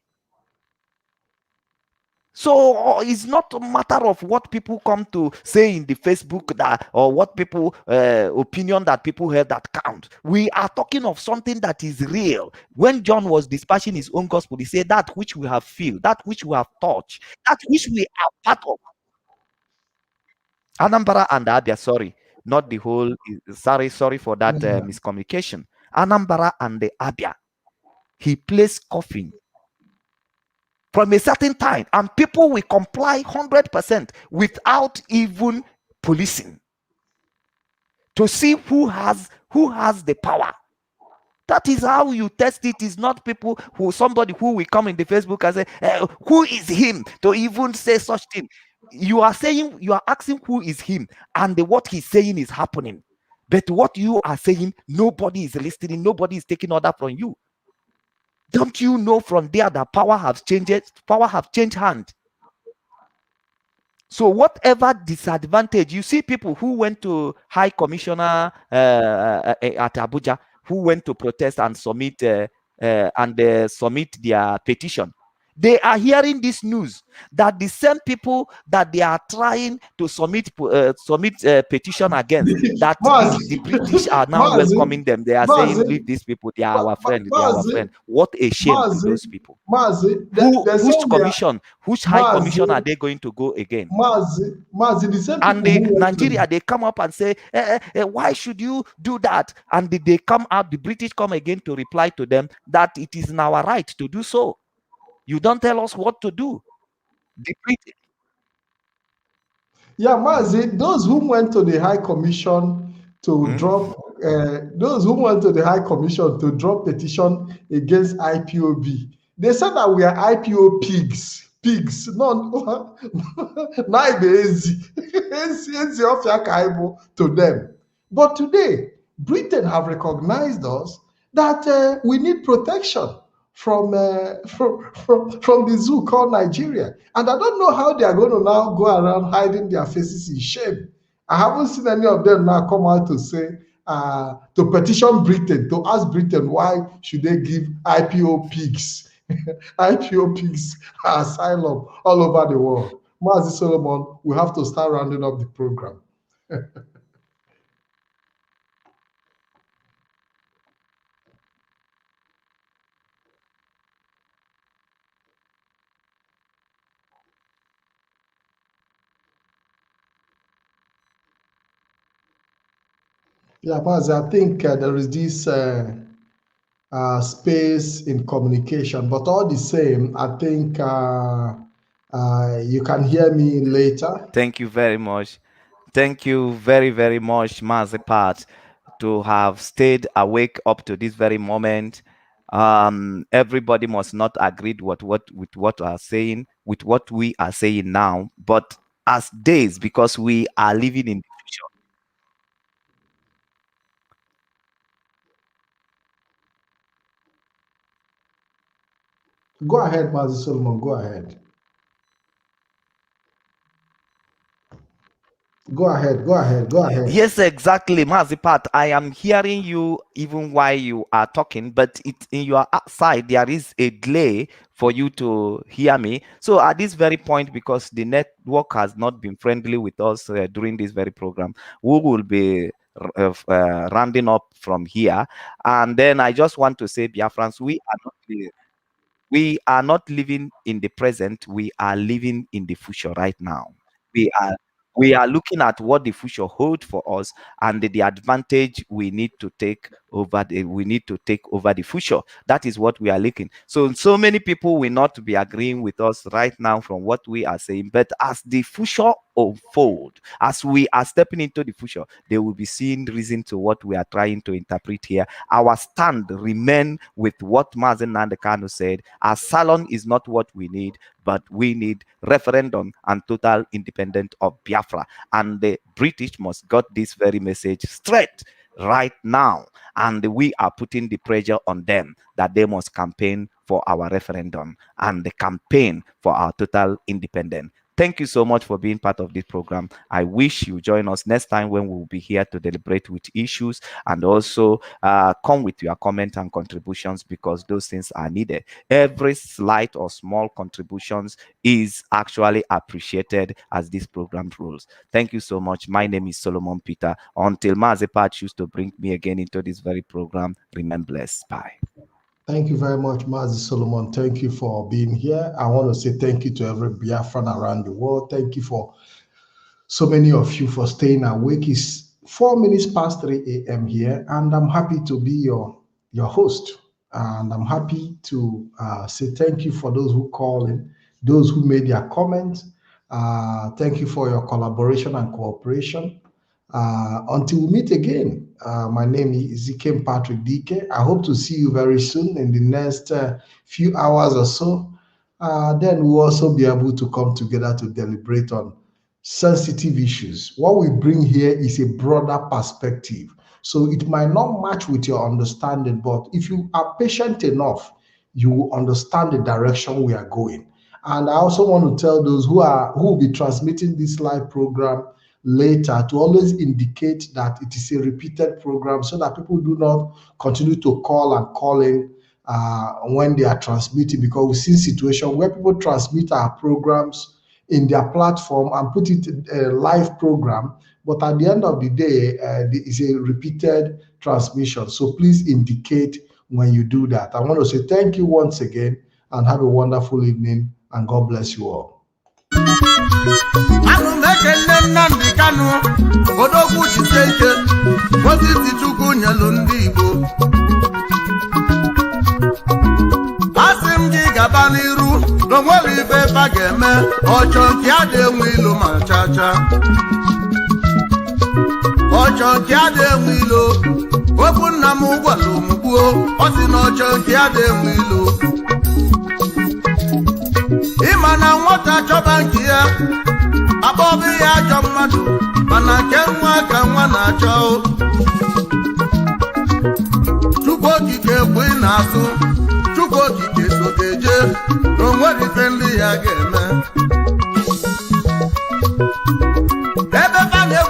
So it's not a matter of what people come to say in the Facebook that, or what people opinion that people heard that count. We are talking of something that is real. When John was dispatching his own gospel, he said that which we have feel, that which we have touched, that which we are part of. Anambra and Abia, sorry, not the whole. Sorry for that miscommunication. Anambra and the Abia, he placed coffin from a certain time, and people will comply 100% without even policing to see who has the power. That is how you test it. Is not people somebody who will come in the Facebook and say, who is him to even say such thing. You are asking who is him, and what he's saying is happening. But what you are saying, nobody is listening, nobody is taking order from you. Don't you know from there that power have changed hand? So whatever disadvantage, you see people who went to High Commissioner at Abuja, who went to protest and submit their petition. They are hearing this news that the same people that they are trying to submit petition against, that the British are now welcoming them. They are saying, leave these people, they are our friend, they are our friend. What a shame to those people. Which High Commission are they going to go again? And Nigeria, they come up and say, why should you do that? And they come out, the British come again to reply to them that it is in our right to do so. You don't tell us what to do. Yeah, Mazi, those who went to the High Commission to drop, petition against IPOB, they said that we are IPO pigs. No, to them. But today, Britain have recognized us that we need protection from the zoo called Nigeria. And I don't know how they are going to now go around hiding their faces in shame. I haven't seen any of them now come out to say, to petition Britain, to ask Britain why should they give IPO pigs, IPO pigs asylum all over the world. Mazi Solomon, we have to start rounding up the program. Yeah, Mazi, I think there is this space in communication, but all the same, I think you can hear me later. Thank you very much. Thank you very, very much, Mazepat, to have stayed awake up to this very moment. Everybody must not agree with what we are saying now, but as days, because we are living in the future. Go ahead, Mazi Solomon, go ahead. Go ahead. Yes, exactly, Mazipat. I am hearing you even while you are talking, but in your side, there is a delay for you to hear me. So at this very point, because the network has not been friendly with us during this very program, we will be rounding up from here. And then I just want to say, Biafrans, we are not living in the present. We are living in the future right now. We are looking at what the future holds for us and the advantage we need to take over the future. That is what we are looking. So many people will not be agreeing with us right now from what we are saying, but as the future unfold, as we are stepping into the future, they will be seeing reason to what we are trying to interpret here. Our stand remain with what Mazen Nandekano said. Asylum is not what we need, but we need referendum and total independence of Biafra. And the British must got this very message straight right now. And we are putting the pressure on them that they must campaign for our referendum and the campaign for our total independence. Thank you so much for being part of this program. I wish you join us next time when we will be here to deliberate with issues, and also come with your comments and contributions, because those things are needed. Every slight or small contributions is actually appreciated as this program rules. Thank you so much. My name is Solomon Peter. Until Mazepa choose to bring me again into this very program, remain blessed. Bye. Thank you very much, Mazi Solomon. Thank you for being here. I want to say thank you to every Biafran around the world. Thank you for so many of you for staying awake. It's 4 minutes past 3 a.m. here, and I'm happy to be your host. And I'm happy to say thank you for those who call in, those who made their comments. Thank you for your collaboration and cooperation. Until we meet again, my name is Zikem Patrick Dike. I hope to see you very soon in the next few hours or so. Then we'll also be able to come together to deliberate on sensitive issues. What we bring here is a broader perspective. So it might not match with your understanding, but if you are patient enough, you will understand the direction we are going. And I also want to tell those who will be transmitting this live program later to always indicate that it is a repeated program, so that people do not continue to call in when they are transmitting, because we've seen situations where people transmit our programs in their platform and put it in a live program, but at the end of the day, it's a repeated transmission. So please indicate when you do that. I want to say thank you once again, and have a wonderful evening, and God bless you all. Imana nwata chọba nke ya akpọbi ya ajọ mmadụ, mana nke nwa ka nwa na-achọ. Chukwu okike bụ ị na-asụ, Chukwu okike so ga-eje, na onwere ife ndị ya ga-eme.